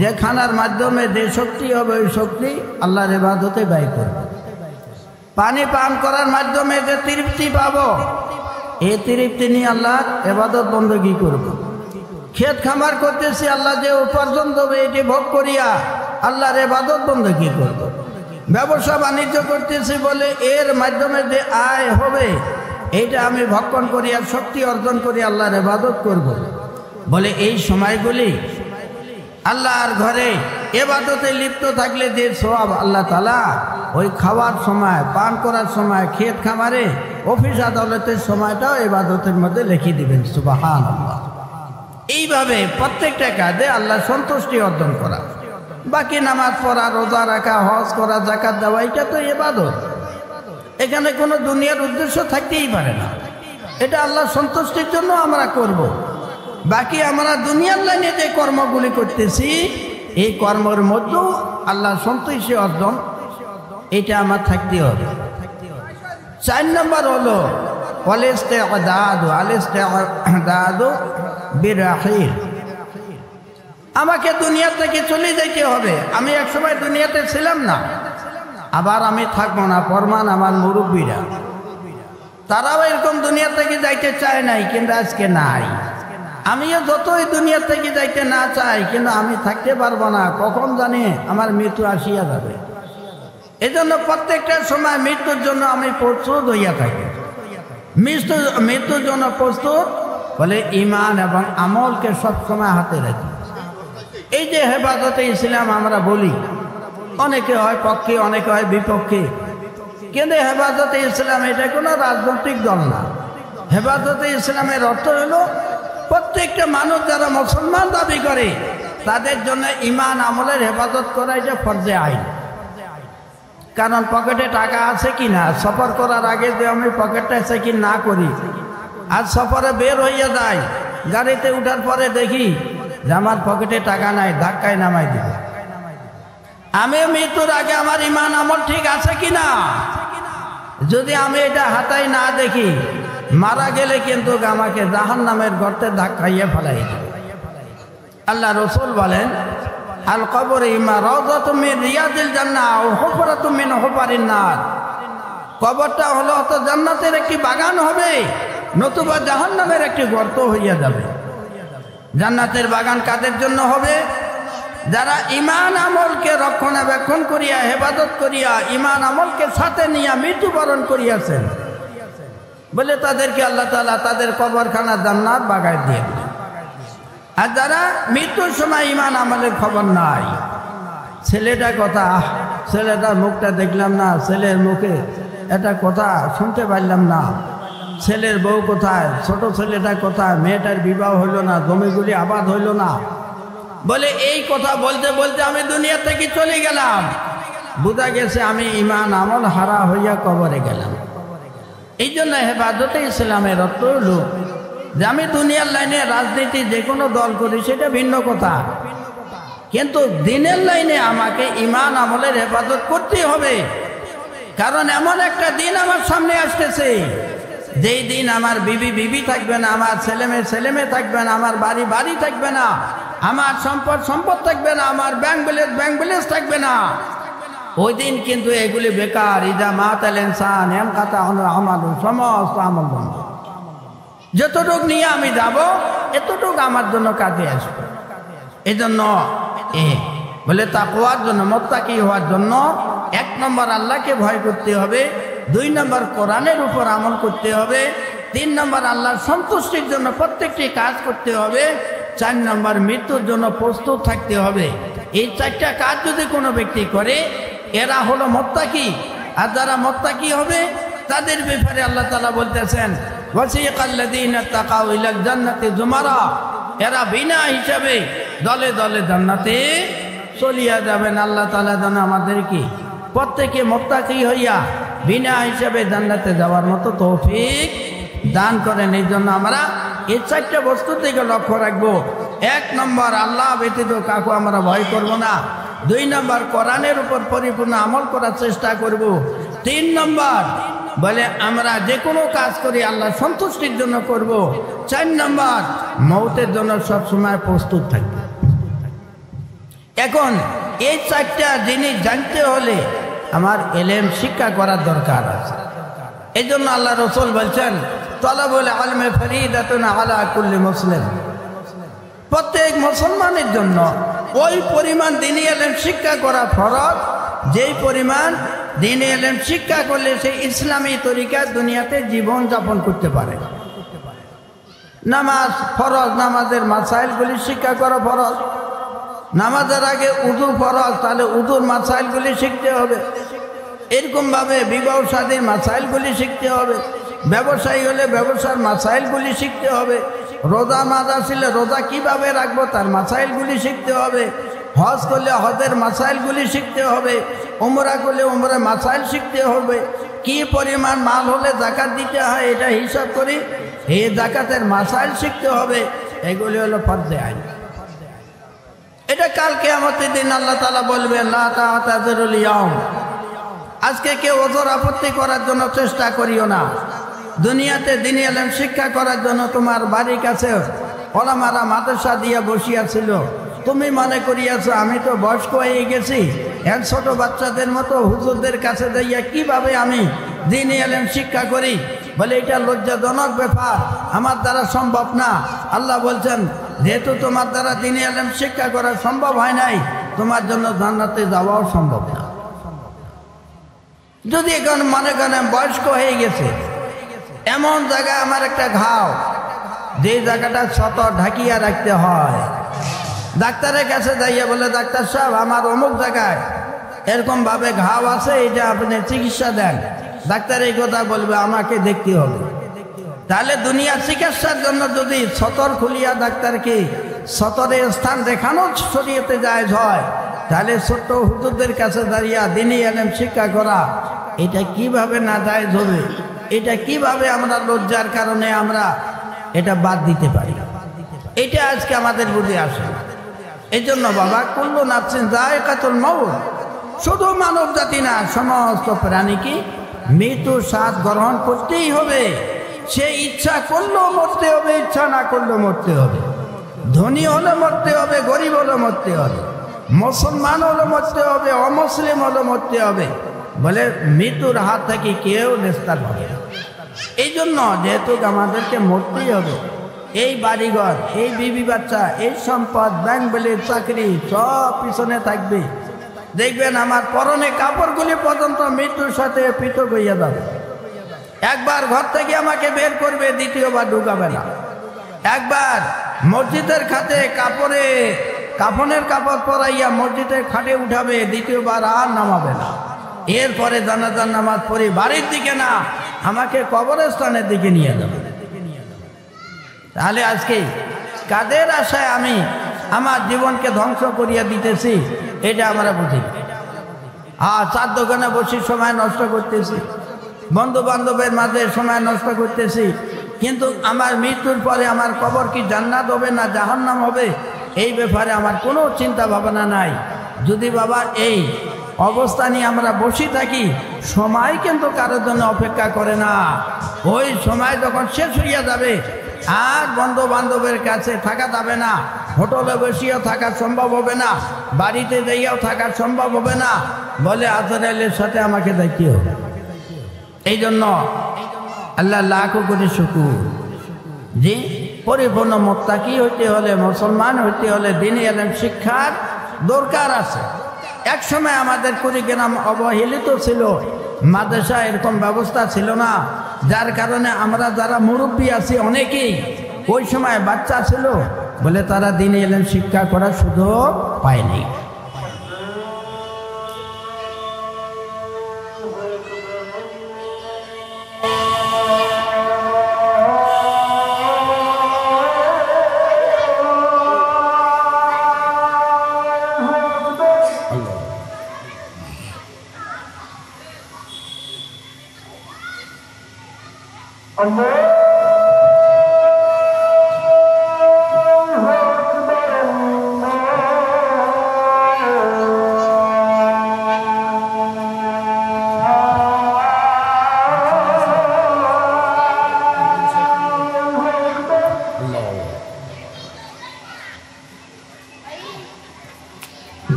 যে খানার মাধ্যমে যে শক্তি হবে ওই শক্তি আল্লাহর ইবাদতে ব্যয় করব। পানি পান করার মাধ্যমে যে তৃপ্তি পাবো, এই তৃপ্তি নিয়ে আল্লাহর ইবাদত বندگی করব। ক্ষেত খামার করতেছি, আল্লাহ যে উপার্জন দেবে এটি ভোগ করিয়া আল্লাহর ইবাদত বندگی করব। ব্যবসা বাণিজ্য করতেছি বলে এর মাধ্যমে যে আয় হবে এইটা আমি ভক্ষণ করিয়া শক্তি অর্জন করি আল্লাহর ইবাদত করব। বলে এই সময়গুলি আল্লাহর ঘরে ইবাদতে লিপ্ত থাকলে যে সওয়াব আল্লাহ তাআলা ওই খাওয়ার সময়, পান করার সময়, ক্ষেত খামারে, অফিস আদালতের সময়টাও ইবাদতের মধ্যে লিখে দিবেন। সুবহানাল্লাহ। এইভাবে প্রত্যেকটা কাজে আল্লাহ সন্তুষ্টি অর্জন করা। বাকি নামাজ পড়া, রোজা রাখা, হজ করা, যাকাত দেওয়া, এটা তো ইবাদত। এখানে কোনো দুনিয়ার উদ্দেশ্য থাকতেই পারে না। এটা আল্লাহ সন্তুষ্টির জন্য আমরা করব। বাকি আমরা দুনিয়ার লাইনে যে কর্মগুলি করতেছি এই কর্মের মধ্যেও আল্লাহ সন্তুষ্টি অর্জন, এটা আমার থাকতে হবে। 4 নম্বর হলো আল-ইস্তি'দাদু বির-রাহিল, আমাকে দুনিয়া থেকে চলে যেতে হবে। আমি একসময় দুনিয়াতে ছিলাম না, আবার আমি থাকবো না। ফরমান আমার মুরব্বীরা, তারাও এরকম দুনিয়া থেকে যাইতে চায় নাই, কিন্তু আজকে নাই। আমিও যতই দুনিয়া থেকে যাইতে না চাই, কিন্তু আমি থাকতে পারবো না, কখন জানি আমার মৃত্যু আসিয়া যাবে। এজন্য প্রত্যেকটা সময় মৃত্যুর জন্য আমি প্রস্তুত হইয়া থাকি। মৃত্যুর জন্য প্রস্তুত বলে ঈমান এবং আমলকে সবসময় হাতে রাখি। এই যে হেফাজতে ইসলাম আমরা বলি, অনেকে হয় পক্ষে, অনেকে হয় বিপক্ষে, কিন্তু হেফাজতে ইসলাম এটা কোনো রাজনৈতিক দল না। হেফাজতে ইসলামের অর্থ হলো প্রত্যেকটা মানুষ যারা মুসলমান দাবি করে তাদের জন্য ঈমান আমলের হেফাজত করা এটা ফরজে আইন। কারণ পকেটে টাকা আছে কি না, সফর করার আগে যে আমি পকেটটা চেকিং না করি, আজ সফরে বের হইয়া যায়, গাড়িতে উঠার পরে দেখি যে আমার পকেটে টাকা নাই, ধাক্কায় নামাই দিবে। আমি মৃত্যুর আগে আমার ঈমান আমল ঠিক আছে কিনা, যদি আমি এটা হাতাই না দেখি, মারা গেলে কিন্তু আমাকে জাহান্নামের গর্তে ধাক্কাইয়ে ফেলাই দিবে। আল্লাহ রসুল বলেন, আল কবরে ইমা রাউযাতুম মিন রিয়াদিল জান্নাহ ওয়া হুফরাতুম মিন হুফারিন নার। কবরটা হলো তো জান্নাতের একটি বাগান হবে, নতুবা জাহান্নামের একটি গর্ত হইয়া যাবে। জান্নাতের বাগান কাদের জন্য হবে? যারা ঈমান আমলকে রক্ষণাবেক্ষণ করিয়া, হেফাজত করিয়া, ঈমান আমলকে সাথে নিয়ে মৃত্যুবরণ করিয়াছেন বলে তাদেরকে আল্লাহ তাআলা তাদের কবরখানা জান্নাত বাগায় দিয়ে দেন। আর যারা মৃত্যুর সময় ঈমান আমলের খবর নাই, ছেলেটা কথা, ছেলেটার মুখটা দেখলাম না, ছেলের মুখে একটা কথা শুনতে পারলাম না, ছেলের বউ কোথায়, ছোট ছেলেটা কোথায়, মেয়েটার বিবাহ হইল না, জমিগুলি আবাদ হইল না, বলে এই কথা বলতে বলতে আমি দুনিয়া থেকে চলে গেলাম, বোঝা গেছে আমি ঈমান আমল হারা হইয়া কবরে গেলাম। এই জন্য হেফাজতে ইসলামের অর্থ হল যে আমি দুনিয়ার লাইনে রাজনীতি যে কোনো দল করি সেটা ভিন্ন কথা, কিন্তু দিনের লাইনে আমাকে ঈমান আমলের হেফাজত করতে হবে। কারণ এমন একটা দিন আমার সামনে আসতেছে, যেই দিন আমার বিবি থাকবে না, আমার ছেলে মেয়ে থাকবে না, আমার বাড়ি থাকবে না, আমার সম্পদ থাকবে না, আমার ব্যাংক ব্যালেন্স থাকবে না। ওই দিন কিন্তু এগুলি বেকার। ইদা মাতাল ইনসান ইনকাতা আমালু, সমস্ত আমল বন্ধ। যতটুক নিয়ে আমি যাব এতটুক আমার জন্য কাজে আসবে। এই জন্য বলে তাকওয়ার জন্য, মুত্তাকি হওয়ার জন্য 1 নম্বর আল্লাহকে ভয় করতে হবে, 2 নম্বর কোরআনের উপর আমল করতে হবে, 3 নম্বর আল্লাহর সন্তুষ্টির জন্য প্রত্যেকটি কাজ করতে হবে, 4 নম্বর মৃত্যুর জন্য প্রস্তুত থাকতে হবে। এই 4টা কাজ যদি কোনো ব্যক্তি করে এরা হলো মুত্তাকি। আর যারা মুত্তাকি হবে তাদের ব্যাপারে আল্লাহ তাআলা বলতেছেন, ওয়াসিকাল্লাযীনা তাকাউ ইলাল জান্নাতি যুমারা, এরা বিনা হিসাবে দলে দলে জান্নাতে চলিয়া যাবেন। আল্লাহ তাআলা যেন আমাদেরকে প্রত্যেকে মুত্তাকি হইয়া বিনা হিসাবে জান্নাতে যাওয়ার মতো তৌফিক দান করেন। এই জন্য আমরা এই 4টা বস্তু থেকে লক্ষ্য রাখবো। 1 নম্বর আল্লাহ ব্যতীত কাউকে আমরা ভয় করব না, 2 নম্বর কোরআনের উপর পরিপূর্ণ আমল করার চেষ্টা করব, 3 নম্বর বলে আমরা যে কোনো কাজ করি আল্লাহ সন্তুষ্টির জন্য করব, 4 নম্বর মওতের জন্য সবসময় প্রস্তুত থাকব। এখন এই 4টা জিনিস জানতে হলে আমার ইলম শিক্ষা করার দরকার আছে। এই জন্য আল্লাহ রাসূল বলছেন, তালাবুল ইলমি ফরিদাতুন আলা কুল্লি মুসলিম। প্রত্যেক মুসলমানের জন্য ওই পরিমাণ দ্বীনি ইলম শিক্ষা করা ফরজ, যেই পরিমাণ দ্বীনি ইলম শিক্ষা করলে সে ইসলামী তরিকা দুনিয়াতে জীবন যাপন করতে পারে। নামাজ ফরজ, নামাজের মাসাইলগুলি শিক্ষা করা ফরজ। নামাজের আগে উযু ফরজ, তাহলে উযুর মাসাইলগুলি শিখতে হবে। এরকমভাবে বিবাহ শাদীর মাসাইলগুলি শিখতে হবে। ব্যবসায়ী হলে ব্যবসার মাসাইলগুলি শিখতে হবে। রোজা মাস আসলে রোজা কিভাবে রাখবো তার মাসাইলগুলি শিখতে হবে। হজ করলে হজের মাসাইলগুলি শিখতে হবে। উমরা করলে উমরার মাসাইল শিখতে হবে। কি পরিমাণ মাল হলে যাকাত দিতে হয় এটা হিসাব করি এই যাকাতের মাসাইল শিখতে হবে। এগুলি হলো ফরজে আইন। এটা কাল কিয়ামতের দিন আল্লাহ তাআলা বলবেন, লা তা'তাযিরুল ইয়াউম, আজকে কেউ ওজর আপত্তি করার জন্য চেষ্টা করিও না। দুনিয়াতে দ্বীনি ইলম শিক্ষা করার জন্য তোমার বাড়ির কাছে ওলামারা মাদ্রাসা দিয়ে বসিয়াছিল, তুমি মনে করিয়াছো আমি তো বয়স্ক হয়ে গেছি, এক ছোট বাচ্চাদের মতো হুজুরদের কাছে যাইয়া কিভাবে আমি দ্বীনি ইলম শিক্ষা করি। বলে এটা লজ্জাজনক ব্যাপার, আমার দ্বারা সম্ভব না। আল্লাহ বলছেন, যেহেতু তোমার দ্বারা দ্বীনি ইলম শিক্ষা করা সম্ভব হয় নাই, তোমার জন্য জান্নাতে যাওয়াও সম্ভব না। যদি এখন মনে করেন বয়স্ক হয়ে গেছে, এমন জায়গায় আমার একটা ঘাও, যে জায়গাটা সতর ঢাকিয়া রাখতে হয়, ডাক্তারের কাছে যাইয়া বলে ডাক্তার সাহেব আমার অমুক জায়গায় এরকম ভাবে ঘাও আছে, এটা আপনি চিকিৎসা দেন। ডাক্তার এই কথা বলবে, আমাকে দেখতে হবে। তাহলে দুনিয়ার চিকিৎসার জন্য যদি সতর খুলিয়া ডাক্তারকে সতরের স্থান দেখানো শরীয়তে জায়েজ হয়, তাহলে ছোট্ট হুজুরদের কাছে দাঁড়িয়ে দ্বীনি ইলম শিক্ষা করা এটা কিভাবে না জায়েজ হবে? এটা কিভাবে আমরা লজ্জার কারণে আমরা এটা বাদ দিতে পারি? এটা আজকে আমাদের বুঝে আসে। এই জন্য বাবা, কুল্লু নাফসিন যায়কাতুল মাউত, শুধু মানব জাতি না, সমস্ত প্রাণীকে মৃত্যুর স্বাদ গ্রহণ করতেই হবে। সে ইচ্ছা করলেও মরতে হবে, ইচ্ছা না করলেও মরতে হবে। ধনী হলে মরতে হবে, গরিব হলে মরতে হবে, মুসলমান হলে মরতে হবে, অমুসলিম হলে মরতে হবে। বলে মৃত্যুর হাত থেকে কেউ নিস্তার হবে না। এই জন্য যেহেতু আমাদেরকে মরতেই হবে, এই বাড়িঘর, এই বিবি বাচ্চা, এই সম্পদ, ব্যাংক ব্যালেন্স, চাকরি সব পিছনে থাকবে। দেখবেন আমার পরনে কাপড়গুলি পর্যন্ত মৃত্যুর সাথে পৃথক হইয়া যাবে। একবার ঘর থেকে আমাকে বের করবে, দ্বিতীয়বার ঢুকাবে না। একবার মসজিদের খাতে কাফনের কাপড় পরাইয়া মসজিদের খাটে উঠাবে, দ্বিতীয়বার আর নামাবে না। এরপরে জানাজার নামাজ পড়ে বাড়ির দিকে না, আমাকে কবরস্থানের দিকে নিয়ে যাবে। তাহলে আজকে কাদের আশায় আমি আমার জীবনকে ধ্বংস করিয়া দিতেছি, এটা আমরা বুঝি। আর চার দোকানে বসে সময় নষ্ট করতেছি, বন্ধু বান্ধবের মাঝে সময় নষ্ট করতেছি, কিন্তু আমার মৃত্যুর পরে আমার কবর কি জান্নাত হবে না জাহান্নাম হবে, এই ব্যাপারে আমার কোনো চিন্তা ভাবনা নাই। যদি বাবা এই অবস্থা নিয়ে আমরা বসে থাকি, সময় কিন্তু কারোর জন্য অপেক্ষা করে না। ওই সময় যখন শেষ হইয়া যাবে, আর বন্ধু বান্ধবের কাছে থাকা যাবে না, হোটেলে বসিয়েও থাকা সম্ভব হবে না, বাড়িতে যাইয়াও থাকা সম্ভব হবে না। বলে আজরাইলের সাথে আমাকে দেখতে হবে। এই জন্য আল্লাহ লাখো কোটি শুকুর যে পরিপূর্ণ মুত্তাকি হইতে হলে, মুসলমান হইতে হলে দ্বীনি ইলম শিক্ষার দরকার আছে। এক সময় আমাদের কুড়িগ্রাম অবহেলিত ছিল, মাদ্রাসা এরকম ব্যবস্থা ছিল না, যার কারণে আমরা যারা মুরব্বী আছি অনেকেই ওই সময় বাচ্চা ছিল বলে তারা দ্বীনি ইলম শিক্ষা করার সুযোগ পায়নি।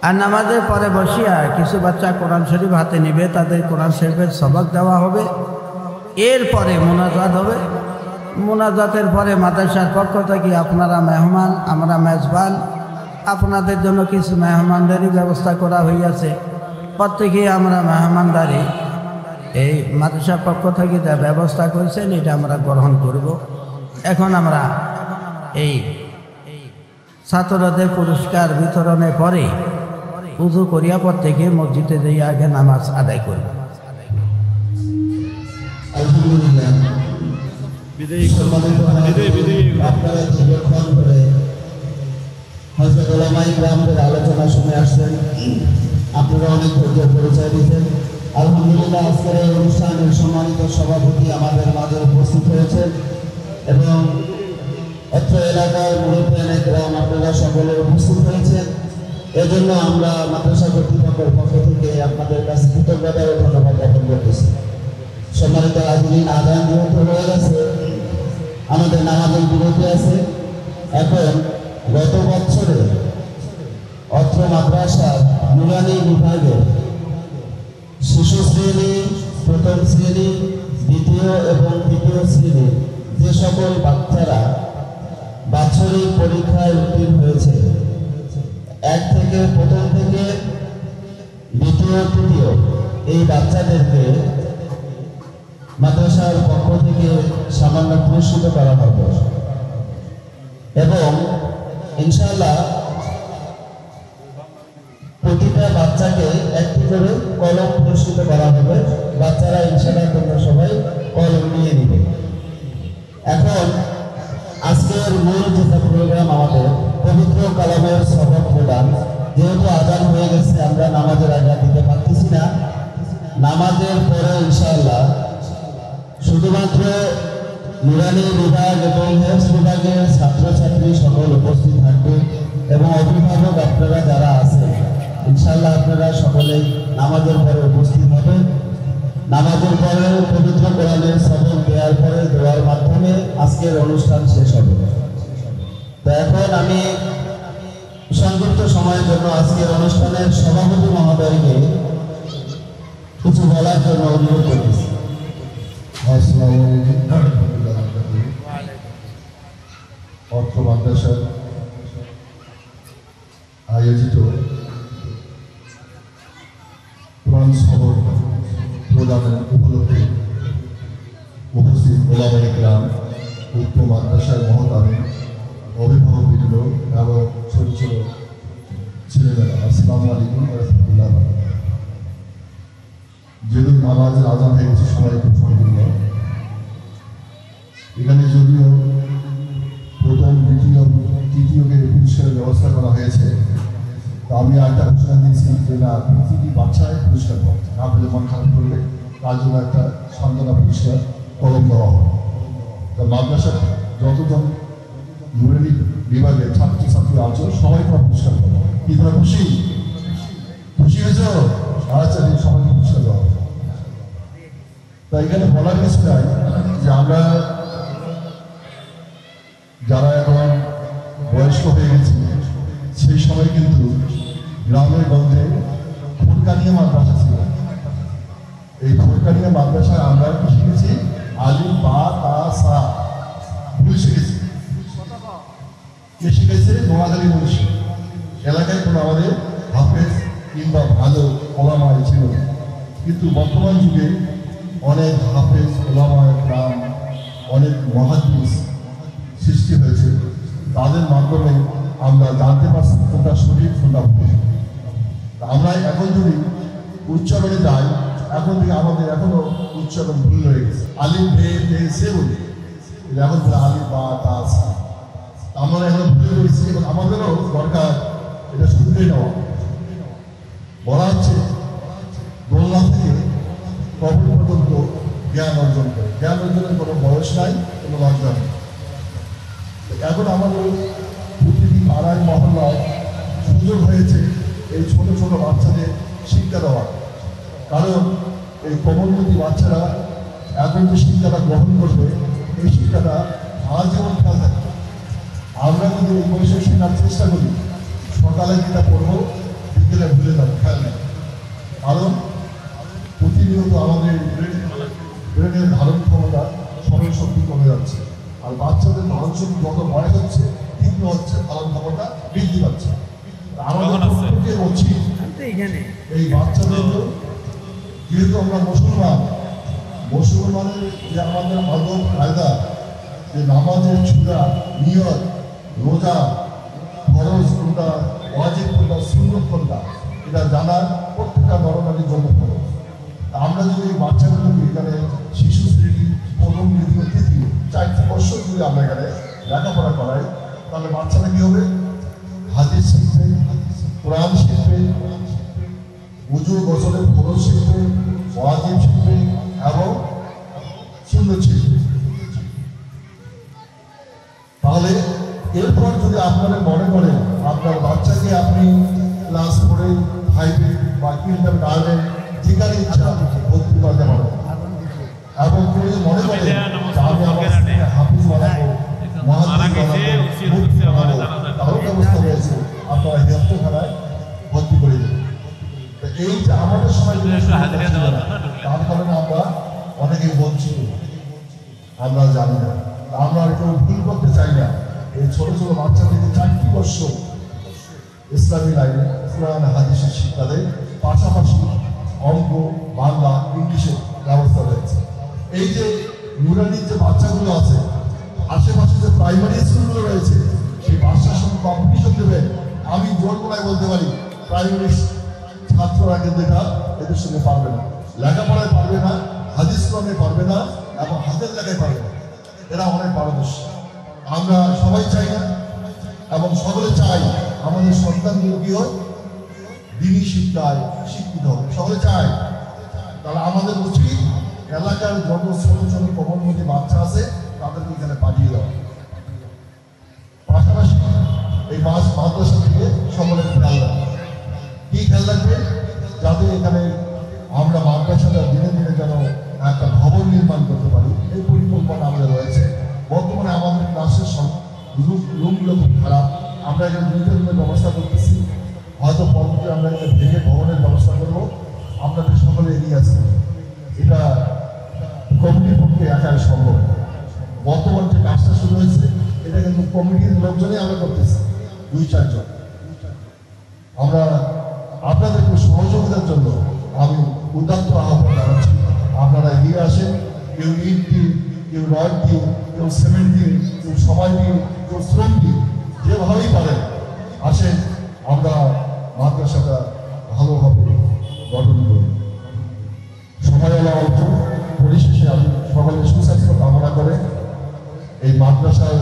আর নামাজের পরে বসিয়া কিছু বাচ্চা কোরআন শরীফ হাতে নিবে, তাদের কোরআন শরীফের সবক দেওয়া হবে। এরপরে মোনাজাত হবে। মোনাজাতের পরে মাদ্রাসার পক্ষ থেকে আপনারা মেহমান, আমরা মেজবান, আপনাদের জন্য কিছু মেহমানদারি ব্যবস্থা করা হইয়াছে। প্রত্যেকেই আমরা মেহমানদারি এই মাদ্রাসার পক্ষ থেকে যা ব্যবস্থা করেছেন এটা আমরা গ্রহণ করব। এখন আমরা এই ছাত্রদের পুরস্কার বিতরণের পরে উযু করিয়া প্রত্যেকে মসজিদে যাইয়া আগে নামাজ আদায় করব। আলহামদুলিল্লাহ, আপনারা দীর্ঘক্ষণ ধরে হযরত উলামায়ে কিরামদের আলোচনা শুনে আসছেন। আপনারা অনেক ধৈর্যের পরিচয় দিচ্ছেন। আলহামদুলিল্লাহ, আজকের এই অনুষ্ঠানের সম্মানিত সভাপতি আমাদের মাঝে উপস্থিত হয়েছেন এবং অত্র এলাকার মুরব্বিয়ানে কিরাম আপনারা সকলে উপস্থিত হয়েছেন। এজন্য আমরা মাদ্রাসা কর্তৃপক্ষের পক্ষ থেকে আপনাদের কাছে কৃতজ্ঞতা ও ধন্যবাদ জ্ঞাপন করতেছি। সম্মানিত হাজিরিন, আযান যেহেতু হয়ে গেছে, আমাদের নামাজের বিরতি আছে। এখন গত বছরে অত্র মাদ্রাসার নুরানি বিভাগে শিশু শ্রেণী, প্রথম শ্রেণী, দ্বিতীয় এবং তৃতীয় শ্রেণী যে সকল বাচ্চারা বাৎসরিক পরীক্ষায় উত্তীর্ণ হয়েছে, এক থেকে প্রথম থেকে দ্বিতীয় তৃতীয়, এই বাচ্চাদেরকে মাদ্রাসার পক্ষ থেকে সামান্য পুরস্কৃত করা হবে এবং ইনশাআল্লাহ প্রতিটা বাচ্চাকে একটি করে কলম পুরস্কৃত করা হবে। বাচ্চারা ইনশাআল্লাহ তোমরা সবাই কলম নিয়ে নিবে। এখন আজকের মূল যেটা প্রোগ্রাম আমাদের পবিত্র কালামের সবক প্রদান। যেহেতু আযান হয়ে গেছে, আমরা নামাজের আগে দিতে পারতেছি না। নামাজের পরে ইনশাআল্লাহ শুধুমাত্র নুরানি বিভাগ এবং হেফজ বিভাগের ছাত্রছাত্রী সকল উপস্থিত থাকবে এবং অভিভাবক আপনারা যারা আছেন ইনশাআল্লাহ আপনারা সকলেই নামাজের পরে উপস্থিত হবেন। নামাজের পরে পবিত্র কোরআনের সবক দেওয়ার পরে দোয়ার মাধ্যমে আজকের অনুষ্ঠান শেষ হবে। তো এখন আমি সংক্ষিপ্ত সময়ের জন্য আজকের অনুষ্ঠানের সভাপতি মহোদয়কে কিছু বলার জন্য অনুরোধ করতেছি। আসসালামু আলাইকুম। অর্থ মাদ্রাসা আয়োজিত কোরআন সবক প্রদানের উপলক্ষে উপস্থিত উলামায়ে কিরাম, উক্ত মাদ্রাসার মহতামিম, অভিভাবকবৃন্দ এবং ছোট ছোট ছেলেমেয়েরা, আসসালামু আলাইকুম ওয়া রাহমাতুল্লাহ। যেহেতু নামাজের আযান হয়ে গেছে, সময় খুব সংকীর্ণ। এখানে যদিও প্রথম, দ্বিতীয়, তৃতীয়কে পুরস্কারের ব্যবস্থা করা হয়েছে, তা আমি একটা ঘোষণা দিয়েছি যে না, প্রতিটি বাচ্চায় পুরস্কার পাবে। না পেলে মন খারাপ করলে তার জন্য একটা সান্ত্বনা পুরস্কার কলম দেওয়া হবে। তা মাদ্রাসার যতজন নুরানি বিভাগের ছাত্রছাত্রী আছো সবাই তোমার পুরস্কার পাবে। কি তোমরা খুশি? খুশি হয়েছ? আচ্ছা, সবাইকে পুরস্কার দেওয়া হবে। তা এখানে বলার কিছু নাই যে আমরা যারা এখন বয়স্ক হয়ে গেছি, সেই সময় কিন্তু গ্রামের গঞ্জে ফুরকানিয়া মাদ্রাসা ছিল। এই ফুরকানিয়া মাদ্রাসায় আমরা কি শিখেছি? আলিফ, বা, তা, সা ভুল শিখেছি। কে শিখেছে? নোয়াখালী মুন্সি। এলাকায় কোনো আমাদের হাফেজ কিংবা ভালো ওলামায় ছিল না। কিন্তু বর্তমান যুগে অনেক হাফেজ, ওলামায়ে কিরাম, অনেক মুহাদ্দিস সৃষ্টি হয়েছে। তাদের মাধ্যমে আমরা জানতে পারছি কোনটা সঠিক কোনটা ভুল। আমরা এখন যদি উচ্চারণে যাই, এখন থেকে আমাদের এখনো উচ্চারণ ভুল হয়ে গেছে। আলিফ, বে, তে, সে বলি, এখন আলিফ, বা, তা, সা। আমরা এখন ভুলে রয়েছি এবং আমাদেরও দরকার এটা শুধরে নেওয়া। বলা হচ্ছে দোলনা থেকে কবর পর্যন্ত জ্ঞান অর্জন করে। জ্ঞান অর্জনের কোনো বয়স নাই, কোনো লজ্জা নেই। এখন আমাদের প্রতিটি পাড়ায় মহল্লায় সুযোগ হয়েছে এই ছোট ছোট বাচ্চাদের শিক্ষা দেওয়া। কারণ এই কবরমুখী বাচ্চারা এখন যে শিক্ষাটা গ্রহণ করবে, এই শিক্ষাটা আজীবন খেয়াল থাকবে। আমরা যদি এই বয়সে শেখার চেষ্টা করি, সকালে যেটা পড়বো বিকেলে ভুলে যান, খেয়াল নেই। কারণ প্রতিনিয়ত আমাদের ব্রেনের ধারণ ক্ষমতা, স্মরণ শক্তি কমে যাচ্ছে। আর বাচ্চাদের ধারণ শক্তি যত বয়স হচ্ছে তীব্র হচ্ছে, ধারণ ক্ষমতা বৃদ্ধি পাচ্ছে। আমাদের প্রত্যেকের উচিত এই বাচ্চাদের, যেহেতু আমরা মুসলমানের যে আমাদের আদব কায়দা, যে নামাজের চূড়া, নিয়ত, রোজা, ফরজ কোনটা, ওয়াজিব কোনটা, সুন্নত কোনটা, এটা জানার প্রত্যেকটা নরনারীর জন্য ফরজ। আমরা যদি এই বাচ্চাগুলোকে এখানে শিশু শ্রেণী, প্রথম, দ্বিতীয়, তৃতীয় 4 বছর যদি আমরা এখানে লেখাপড়া করাই, তাহলে বাচ্চারা কী হবে? হাদিস শিখবে, কোরআন শিখবে, উজু গোসলের ফরজ শিখবে, ওয়াজিব শিখবে এবং সুন্নত শিখবে। তাহলে এরপর যদি আপনারা মনে করেন আপনার বাচ্চাকে আপনি ক্লাস 4, 5 বা কিন্ডার গার্ডেন যেখানে ইচ্ছা ভর্তি করতে পারবেন, এবং কেউ যদি মনে করেন আমি আমার হাফিজ বানাবো, মহাদিস বানাবো, মুফতি বানাবো, তারও ব্যবস্থা রয়েছে, আপনারা হেফতখানায় ভর্তি করে দেবেন। এই যে আমাদের সময় তার কারণে আমরা অনেকেই বঞ্চিত, আমরা জানি না, আমরা কেউ ভুল করতে চাই না। এই ছোট ছোট বাচ্চাদেরকে 4 বছর ইসলামী লাইনে কোরআন হাদিসের শিক্ষা দেয়, পাশাপাশি অঙ্ক, বাংলা, ইংলিশের ব্যবস্থা রয়েছে। এই যে নুরানির যে বাচ্চাগুলো আছে, আশেপাশে যে প্রাইমারি স্কুলগুলো রয়েছে, সেই বাচ্চার সঙ্গে কম্পিটিশন দেবে। আমি জোর গলায় বলতে পারি প্রাইমারি ছাত্ররা কিন্তু এটা এদের সঙ্গে পারবে না, লেখাপড়ায় পারবে না, হাদিস কোরআনে পারবে না এবং হাতের লেখায় পারবে না। এরা অনেক পারদর্শী। আমরা সবাই চাই না এবং সকলে চাই আমাদের সন্তানগুলো কি হোক, দিনী শিক্ষায় শিক্ষিত হোক, সকলে চাই। তাহলে আমাদের উচিত এলাকার যত ছোট ছোট কোমলমতি বাচ্চা আছে তাদেরকে এখানে পাঠিয়ে দেওয়া। পাশাপাশি এই মাদ্রাসা থেকে সকলের খেয়াল রাখবে। কি খেয়াল রাখবে? যাতে এখানে আমরা মাদ্রাসাটা দিনে দিনে যেন একটা ভবন নির্মাণ করতে পারি, এই পরিকল্পনা আমাদের রয়েছে। বর্তমানে আমাদের ক্লাসের রুমগুলো খুব খারাপ, আমরা এখানে 2টা রুমের ব্যবস্থা করতেছি, হয়তো পরবর্তী আমরা এটা ভেঙে ভবনের ব্যবস্থা করবো। আপনাদের সকলে এগিয়ে আসবেন, এটা কমিটির পক্ষে একাই সম্ভব। বর্তমান যে কাজটা শুরু হয়েছে এটা কিন্তু কমিটির লোকজনই আমরা করতেছি, 2-4 জন। আমরা আপনাদেরকে সহযোগিতার জন্য আমি উদাত্ত আহ্বান জানাচ্ছি, আপনারা এগিয়ে আসেন। কেউ ইট দিন, কেউ রড দিন, কেউ সিমেন্ট দিন, কেউ সময় দিন, কেউ শ্রম দিন, যেভাবেই পারেন আসেন, আমরা মাদ্রাসাটা ভালোভাবে গঠন করি। সময় হলো অল্প, পরিশেষে আমি সকলের সুস্বাস্থ্য কামনা করে এই মাদ্রাসার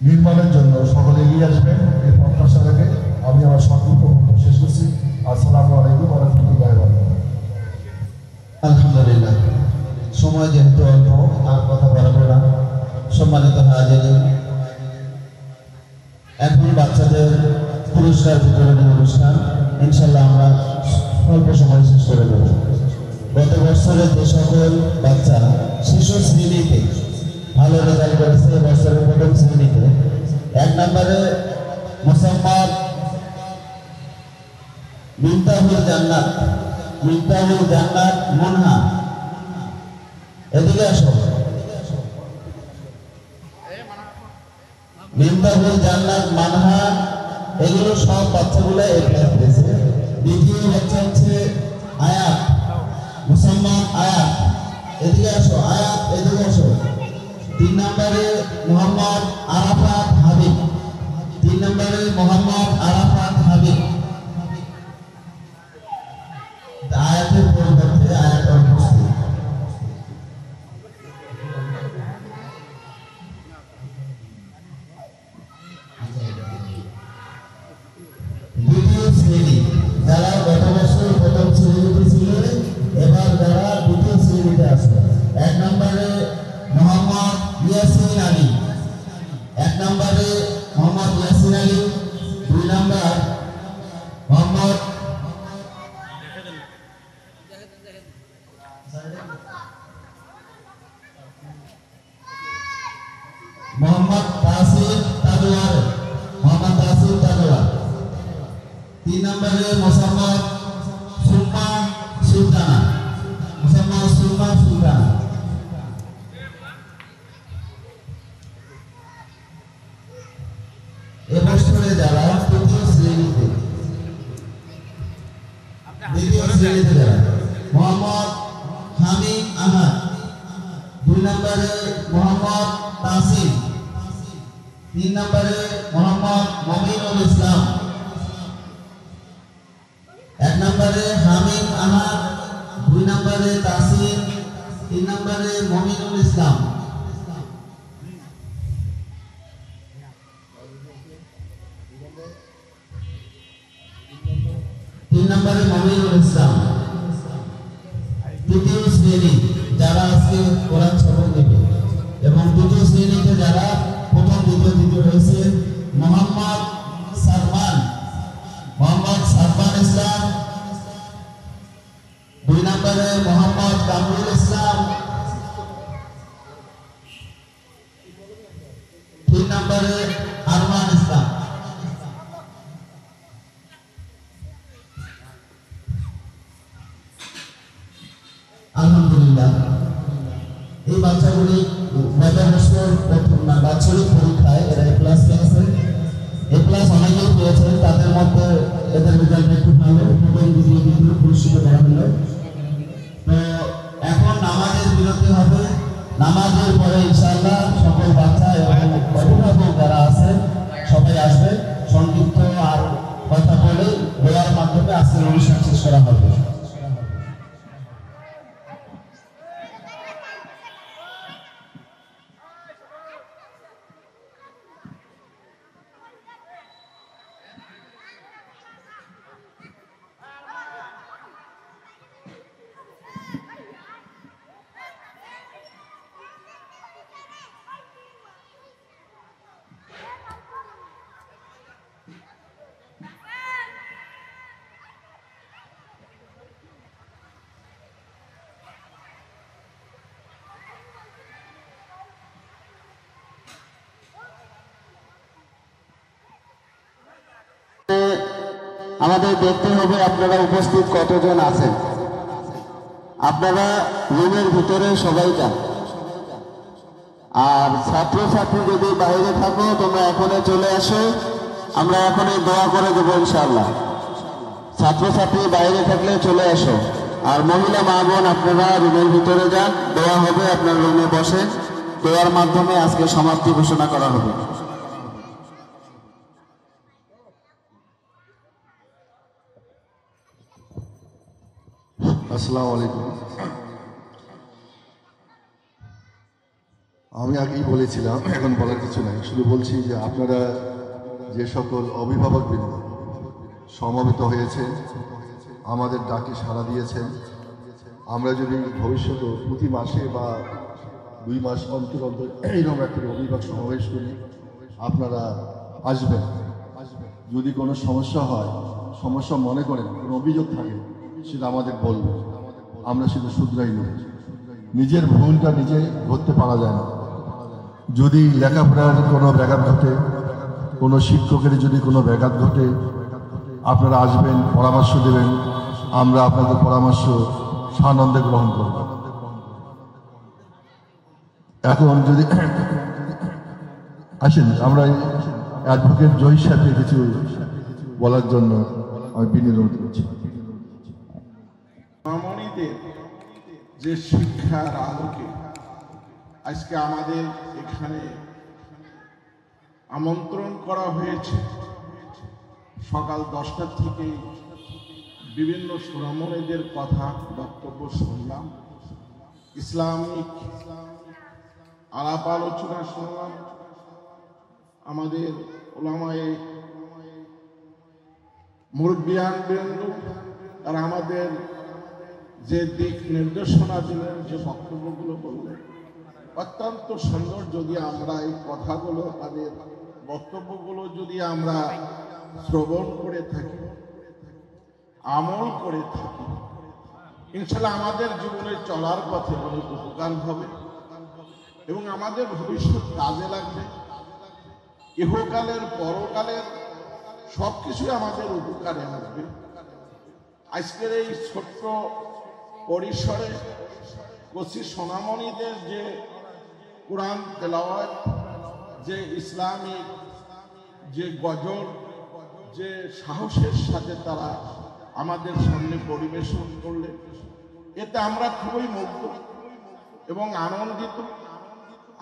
নির্মাণের জন্য সকলে এগিয়ে আসবেন এই প্রত্যাশা রেখে আমি আমার সংক্ষিপ্ত বক্তব্য শেষ করছি। আসসালামু আলাইকুম ওয়া রাহমাতুল্লাহি ওয়া বারাকাতুহু। আলহামদুলিল্লাহ, সময় যেহেতু অল্প আর কথা বাড়াবো না। সম্মানিত হাজিরিন, এখন বাচ্চাদের পুরস্কার বিতরণের অনুষ্ঠান ইনশাল্লাহ আমরা অল্প সময় শেষ করে দেব। গত বছরে যে সকল বাচ্চা শিশু শ্রেণীতে ভালো রেজাল্ট করেছে, বছরের প্রথম শ্রেণীতে 1 নম্বরে মুসাম্মাদ মিফতাহুল জান্নাত মুনহা, এদিকে আসো। মিফতাহুল জান্নাত মানহা, এগুলো সব বাচ্চাগুলো এই ক্লাস পেয়েছে। দ্বিতীয় বাচ্চা হচ্ছে আয়াত, মুসাম্মাদ আয়াত, এদিকে আসো। আয়াত এদিকে আসো। 3 নম্বরে মোহাম্মদ আরাফাত হাবিব, 3 নম্বরে মোহাম্মদ আরাফাত হাবিব। আয়াতের পরিবর্তে আয়াত উপস্থিত। দ্বিতীয় শ্রেণী যারা গত বছর প্রথম শ্রেণীতে ছিল, এবার যারা দ্বিতীয় শ্রেণীতে আসবে। 1 নম্বরে মোহাম্মদ ইয়াসিন আলী, 1 নম্বরে মোহাম্মদ ইয়াসিন আলী। 2 নম্বর মোহাম্মদ তাসির তাদওয়ার, মোহাম্মদ তাসির তাদওয়ার। 3 নম্বরে মোসাম্মদ সুলমা সুলতানা, মোসাম্মদ সুলমা সুলতানা। এবছরে যারা তৃতীয় শ্রেণীতে যারা মোহাম্মদ হামিদ আহমদ, 2 নম্বরে মোহাম্মদ তাসিম, 3 নম্বরে মোহাম্মদ মমিনুল ইসলাম, 1 নম্বরে হামিদ আহমদ, 2 নম্বরে তাসিম, 3 নম্বরে মমিনুল ইসলাম। নম্বরে মমিনুল ইসলাম। তৃতীয় শ্রেণী যারা আজকে কোরআন শপথ নেবে এবং দ্বিতীয় শ্রেণীতে যারা প্রথম দ্বিতীয় তৃতীয় হয়েছে মোহাম্মদ সারমান ইসলাম, 2 নম্বরে মোহাম্মদ কামরুল ইসলাম, 3 নম্বরে আরমান ইসলাম। আলহামদুলিল্লাহ এই বাচ্চাগুলি বাৎসরিক পরীক্ষায় এরা এ প্লাস পেয়েছে। এ প্লাস অনেকেই পেয়েছে, তাদের মধ্যে এদের রেজাল্ট একটু ভালো, প্রথম দ্বিতীয় তৃতীয় পুরস্কৃত করা হলো। তো এখন নামাজের বিরতি হবে, নামাজের পরে ইনশাআল্লাহ সকল বাচ্চা এবং অভিভাবক যারা আছে সবাই আসবে। সংক্ষিপ্ত আর কথা বলে দোয়ার মাধ্যমে আজকের অনুষ্ঠান শেষ করা হবে। আমাদের দেখতে হবে আপনারা উপস্থিত কতজন আছেন। আপনারা রুমের ভিতরে সবাই যান, আর ছাত্রছাত্রী যদি বাইরে থাকো তোমরা এখনই চলে আসো, আমরা এখনই দোয়া করে দেবো ইনশাআল্লাহ। ছাত্রছাত্রী বাইরে থাকলে চলে আসো, আর মহিলা মা বোন আপনারা রুমের ভিতরে যান, দোয়া হবে, আপনার রুমে বসে দোয়ার মাধ্যমে আজকে সমাপ্তি ঘোষণা করা হবে। আসসালামু আলাইকুম। আমি আগেই বলেছিলাম, এখন বলার কিছু নাই, শুধু বলছি যে আপনারা যে সকল অভিভাবকবৃন্দ সমবেত হয়েছেন, আমাদের ডাকে সাড়া দিয়েছেন, আমরা যদি ভবিষ্যতে প্রতি মাসে বা 2 মাস অন্তর অন্তর এইরকম একটা অভিভাবক সমাবেশ করি, আপনারা আসবেন। যদি কোনো সমস্যা হয়, সমস্যা মনে করেন, কোনো অভিযোগ থাকে, সেটা আমাদের বলবেন, আমরা সেটা শুধরাই নেব। নিজের ভুলটা নিজে ধরতে পারা যায় না। যদি লেখাপড়ার কোনো ব্যাঘাত ঘটে, কোনো শিক্ষকের যদি কোনো ব্যাঘাত ঘটে, আপনারা আসবেন, পরামর্শ দেবেন, আমরা আপনাদের পরামর্শ সানন্দে গ্রহণ করব। এখন যদি আসেন, আমরা অ্যাডভোকেট জহির সাহেবকে কিছু বলার জন্য আমি বিনীত অনুরোধ করছি। মামনিদের যে শিক্ষার আলোকে আজকে আমাদের এখানে আমন্ত্রণ করা হয়েছে, সকাল 10টা থেকে বিভিন্ন সুরামনিদের কথা বক্তব্য শুনলাম, ইসলামিক আলাপ আলোচনা শুনলাম, আমাদের ওলামায়ে মুরব্বিয়ান বৃন্দ আর আমাদের যে দিক নির্দেশনা দিলেন, যে বক্তব্যগুলো বললেন, অত্যন্ত সুন্দর। যদি আমরা এই কথাগুলো, তাদের বক্তব্যগুলো যদি আমরা শ্রবণ করে থাকি, আমল করে থাকি, ইনশাআল্লাহ আমাদের জীবনে চলার পথে অনেক উপকার হবে এবং আমাদের ভবিষ্যৎ কাজে লাগবে। ইহকালের পরকালের সব কিছুই আমাদের উপকারে আসবে। আজকের এই ছোট্ট পরিসরে কচি সোনামণিদের যে কোরআন তেলাওয়াত, যে ইসলামিক যে গজল, যে সাহসের সাথে তারা আমাদের সামনে পরিবেশন করলে, এতে আমরা খুবই মুগ্ধ এবং আনন্দিত।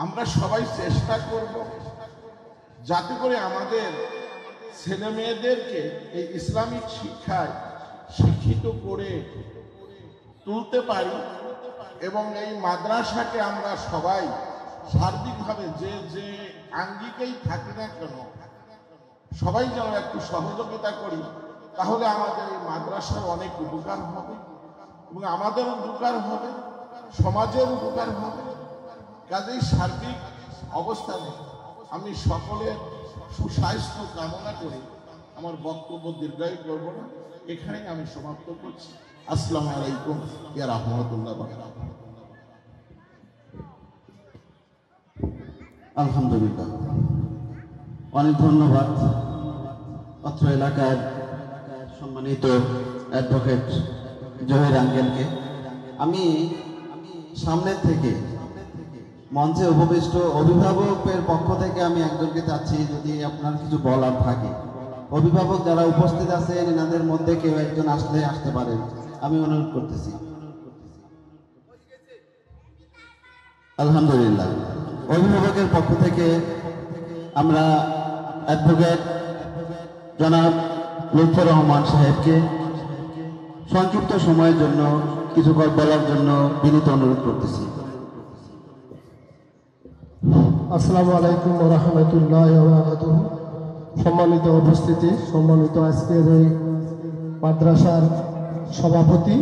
আমরা সবাই চেষ্টা করব যাতে করে আমাদের ছেলে মেয়েদেরকে এই ইসলামিক শিক্ষায় শিক্ষিত করে তুলতে পারি এবং এই মাদ্রাসাকে আমরা সবাই সার্বিকভাবে যে যে আঙ্গিকেই থাকি না কেন সবাই যেন একটু সহযোগিতা করি, তাহলে আমাদের এই মাদ্রাসার অনেক উপকার হবে এবং আমাদের উপকার হবে, সমাজের উপকার হবে। কাজেই সার্বিক অবস্থানে আমি সকলের সুস্বাস্থ্য কামনা করে আমার বক্তব্য দীর্ঘায়ু করব না, এখানেই আমি সমাপ্ত করছি। আসসালামু আলাইকুম ইয়া রাহমাতুল্লাহ ওয়া বারাকাতুহু। আলহামদুলিল্লাহ, অনেক ধন্যবাদ অত্র এলাকার সম্মানিত অ্যাডভোকেট জহির আঙ্কেলকে। আমি সামনের থেকে মঞ্চে উপবিষ্ট অভিভাবকের পক্ষ থেকে আমি একজনকে চাচ্ছি, যদি আপনার কিছু বলার থাকে, অভিভাবক যারা উপস্থিত আছেন এনাদের মধ্যে কেউ একজন আসতে পারেন, আমি অনুরোধ করতেছি। আলহামদুলিল্লাহ, অভিভাবকের পক্ষ থেকে আমরা অ্যাডভোকেট জনাব লুৎফর রহমান সাহেবকে সংক্ষিপ্ত সময়ের জন্য কিছু বলার জন্য বিনীত অনুরোধ করতেছি। আসসালামু আলাইকুম ওয়া রাহমাতুল্লাহি ওয়া বারাকাতুহু। সম্মানিত উপস্থিতি, সম্মানিত আজকের এই মাদ্রাসার সভাপতি,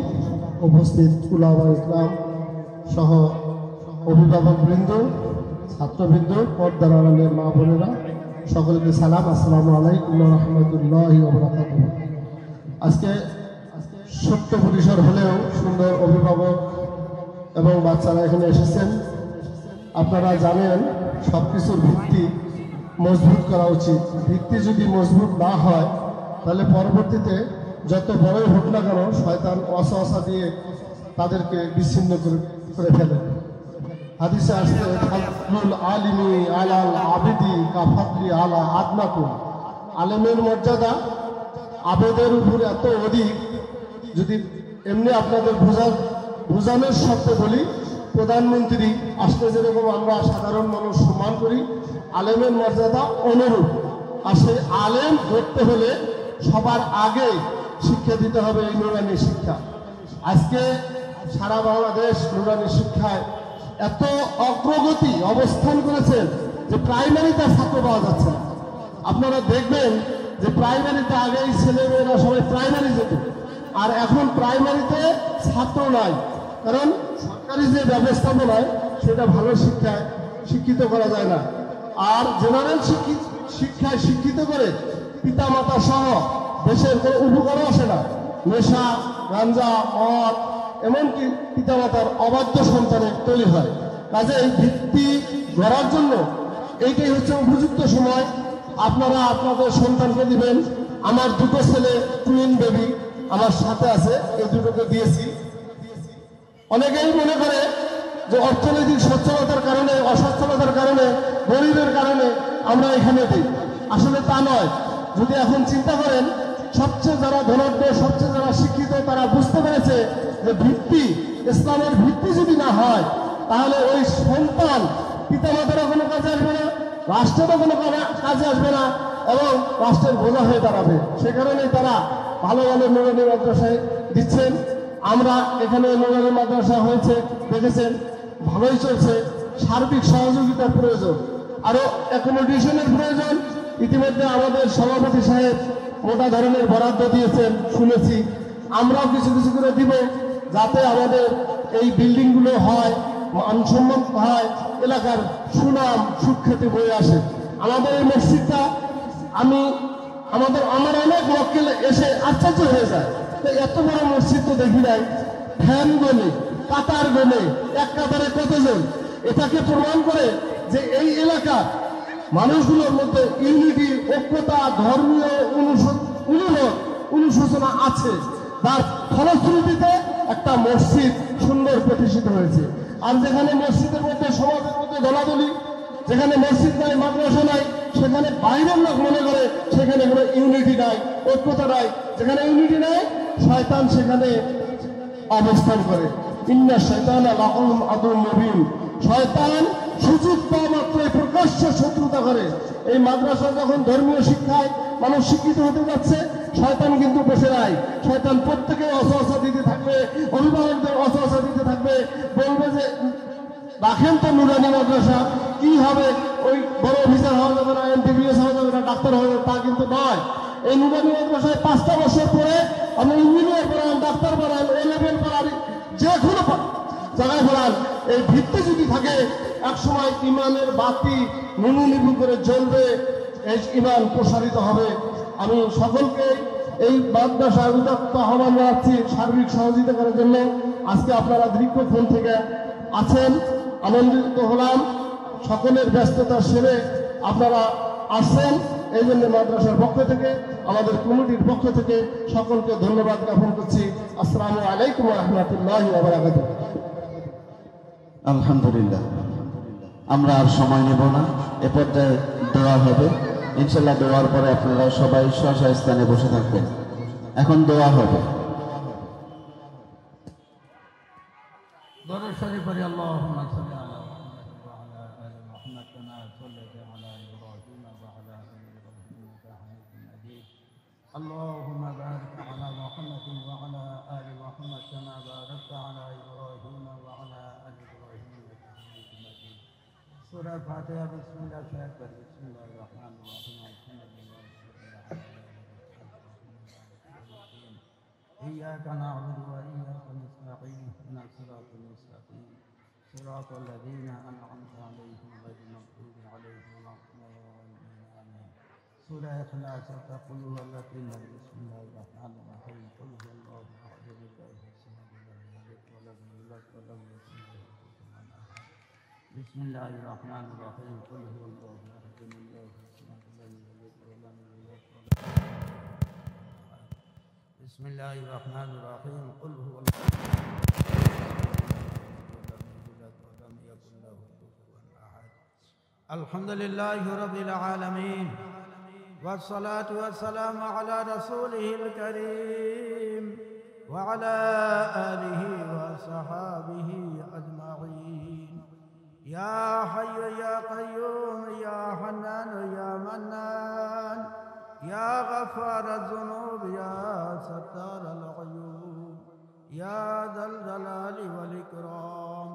উপস্থিত উলামা ইসলাম সহ অভিভাবকবৃন্দ, ছাত্রবৃন্দ, পর্দার আড়ালের মা বোনেরা, সকলকে সালাম। আসসালামু আলাইকুম ওয়া রাহমাতুল্লাহি ওয়া বারাকাতুহু। আজকে ছোট্ট পরিসর হলেও সুন্দর অভিভাবক এবং বাচ্চারা এখানে এসেছেন। আপনারা জানেন সব কিছুর ভিত্তি মজবুত করা উচিত। ভিত্তি যদি মজবুত না হয় তাহলে পরবর্তীতে যত বড়ই হোক না কেন শয়তান ওয়াসওয়াসা দিয়ে তাদেরকে বিচ্ছিন্ন করে ফেলে। হাদিসে আসছে, ফাদলুল আলিমি আলাল আবিদি কা ফাদলি আলা আদনাকুম। আলেমের মর্যাদা আবেদের উপরে এত অধিক, যদি এমনি আপনাদের বোঝানোর শর্তে বলি, প্রধানমন্ত্রী আসলে যেরকম আমরা সাধারণ মানুষ সম্মান করি, আলেমের মর্যাদা অনুরূপ। আর সেই আলেম ধরতে হলে সবার আগে শিক্ষা দিতে হবে এই নুরানি শিক্ষা। আজকে সারা বাংলাদেশ নুরানি শিক্ষায় এত অগ্রগতি অবস্থান করেছেন যে প্রাইমারিতে ছাত্র পাওয়া যাচ্ছে না। আপনারা দেখবেন যে প্রাইমারিতে আগে এই ছেলেমেয়েরা সবাই প্রাইমারি যেত, আর এখন প্রাইমারিতে ছাত্র নাই, কারণ সরকারি যে ব্যবস্থাপনায় সেটা ভালো শিক্ষায় শিক্ষিত করা যায় না। আর জেনারেল শিক্ষায় শিক্ষিত করে পিতামাতা সহ দেশের কোনো উপকারও আসে না। নেশা, গাঞ্জা, মদ, এমনকি পিতামাতার অবাধ্য সন্তানের তৈরি হয়। কাজে এই ভিত্তি গড়ার জন্য এইটাই হচ্ছে উপযুক্ত সময়। আপনারা আপনাদের সন্তানকে দিবেন। আমার দুটো ছেলে টুইন বেবি আমার সাথে আছে, এই দুটোকে দিয়েছি। অনেকেই মনে করে যে অর্থনৈতিক সচ্ছলতার কারণে, অসচ্ছলতার কারণে, গরিবের কারণে আমরা এখানে দিই। আসলে তা নয়। যদি এখন চিন্তা করেন, সবচেয়ে যারা ধনাঢ্য, সবচেয়ে যারা শিক্ষিত, তারা বুঝতে পেরেছে যে ভিত্তি, ইসলামের ভিত্তি যদি না হয় তাহলে ওই সন্তান পিতামাতারও কোনো কাজে আসবে না, রাষ্ট্রেরও কোনো কাজে আসবে না এবং রাষ্ট্রের বোঝা হয়ে দাঁড়াবে। সে কারণেই তারা ভালো ভালো নুরানি মাদ্রাসায় দিচ্ছেন। আমরা এখানে নুরানি মাদ্রাসা হয়েছে দেখেছেন, ভালোই চলছে। সার্বিক সহযোগিতার প্রয়োজন, আরো অ্যাকোমোডেশনের প্রয়োজন। ইতিমধ্যে আমাদের সভাপতি সাহেব মোটা ধরনের বরাদ্দ দিয়েছেন শুনেছি, আমরাও কিছু কিছু করে দিব, যাতে আমাদের এই বিল্ডিংগুলো হয়, মানসম্মান হয়, এলাকার সুনাম সুখ্যাতি বয়ে আসে। আমাদের এই মসজিদটা আমার অনেক মক্কেল এসে আশ্চর্য হয়ে যায়, এত বড় মসজিদ তো দেখি নাই, ফ্যান গলে, কাতার গলে, এক কাতারে কতজন। এটাকে প্রমাণ করে যে এই এলাকা মানুষগুলোর মধ্যে ইউনিটি, ঐক্যতা, ধর্মীয় অনুশোচনা আছে, তার ফলশ্রুতিতে একটা মসজিদ সুন্দর প্রতিষ্ঠিত হয়েছে। আর যেখানে মসজিদের মধ্যে, সমাজের মধ্যে দলাদলি, যেখানে মসজিদ নাই, মাদ্রাসা নাই, সেখানে বাইরের লোক মনে করে সেখানে কোনো ইউনিটি নাই, ঐক্যতা নাই। যেখানে ইউনিটি নাই, শয়তান সেখানে অবস্থান করে। ইন্না শয়তানা লাকুম আদুউম মুবিন। শয়তান সুযোগ পাওয়া মাত্রই প্রকাশ্য শত্রুতা করে। এই মাদ্রাসা যখন ধর্মীয় শিক্ষায় মানুষ শিক্ষিত হতে যাচ্ছে, শয়তান কিন্তু বসে নাই। শয়তান প্রত্যেকে অসহসা দিতে থাকবে, অভিভাবকদের অসহসা দিতে থাকবে, বলবে যে রাখেন তো নুরানি মাদ্রাসা, কি হবে, ওই বড় অফিসার হওয়া যাবে না, এমবিবিএস হওয়া যাবে না, ডাক্তার হওয়া যাবে, তা কিন্তু নয়। এই নুরানি মাদ্রাসায় 5টা বছর পরে আপনি ইঞ্জিনিয়ার পড়ান, ডাক্তার পড়ান, এ লেভেল পড়ান, যে কোনো জায়গায় পড়ান, এই ভিত্তি যদি থাকে, একসময় ইমানের বাতি নুনু করে জ্বলবে, এই ইমান প্রসারিত হবে। আমি সকলকে এই মাদ্রাসার উদাত্ত আহ্বান জানাচ্ছি সার্বিক সহযোগিতা করার জন্য। আজকে আপনারা দীর্ঘক্ষণ থেকে আছেন, আনন্দিত হলাম। সকলের ব্যস্ততা সেরে আপনারা আসছেন, এই জন্য মাদ্রাসার পক্ষ থেকে, আমাদের কমিটির পক্ষ থেকে সকলকে ধন্যবাদ জ্ঞাপন করছি। আসসালামু আলাইকুম ওয়া রাহমাতুল্লাহি ওয়া বারাকাতুহু। আলহামদুলিল্লাহ, আমরা আর সময় নেব না, এ পর্যায়ে দোয়া হবে ইনশাল্লাহ। দোয়ার পরে আপনারা সবাই স্ব স্থানে বসে থাকবেন। এখন দোয়া হবে। দরুদ শরীফ পড়ি। আল্লাহুম্মা সাল্লি আলা মুহাম্মাদ ওয়া আলা আলি মুহাম্মাদ কামা সাল্লাইতা আলা ইব্রাহিম ওয়া আলা আলি ইব্রাহিম ইন্নাকা হামিদুম মাজিদ। আল্লাহুম্মা বারিক আলা মুহাম্মাদ ওয়া আলা আলি মুহাম্মাদ কামা বারাকতা আলা ইব্রাহিম ওয়া আলা আলি ইব্রাহিম ইন্নাকা হামিদুম মাজিদ। সূরা ফাতিহা। বিসমিল্লাহির রহমানির রহিম। إياك نعبد وإياك نستعين اهدنا الصراط المستقيم صراط الذين أنعمت عليهم غير المغضوب عليهم ولا الضالين. سورة إخلاص. قل هو الله بسم الله الرحمن الرحيم. قل هو الله أحد الله الصمد لم يلد ولم يولد ولم يكن له كفوا أحد. بسم الله الرحمن الرحيم. قل هو الله أحد الله الصمد لم يلد ولم يولد بسم الله الرحمن الرحيم. قل هو الله ولم يكن له كفوا أحد. الحمد لله رب العالمين، والصلاة والسلام على رسوله الكريم وعلى آله وصحابه أجمعين. يا حي يا قيوم يا حنان يا منان يا غفار الذنوب يا ستار العيوب يا ذا الجلال والإكرام.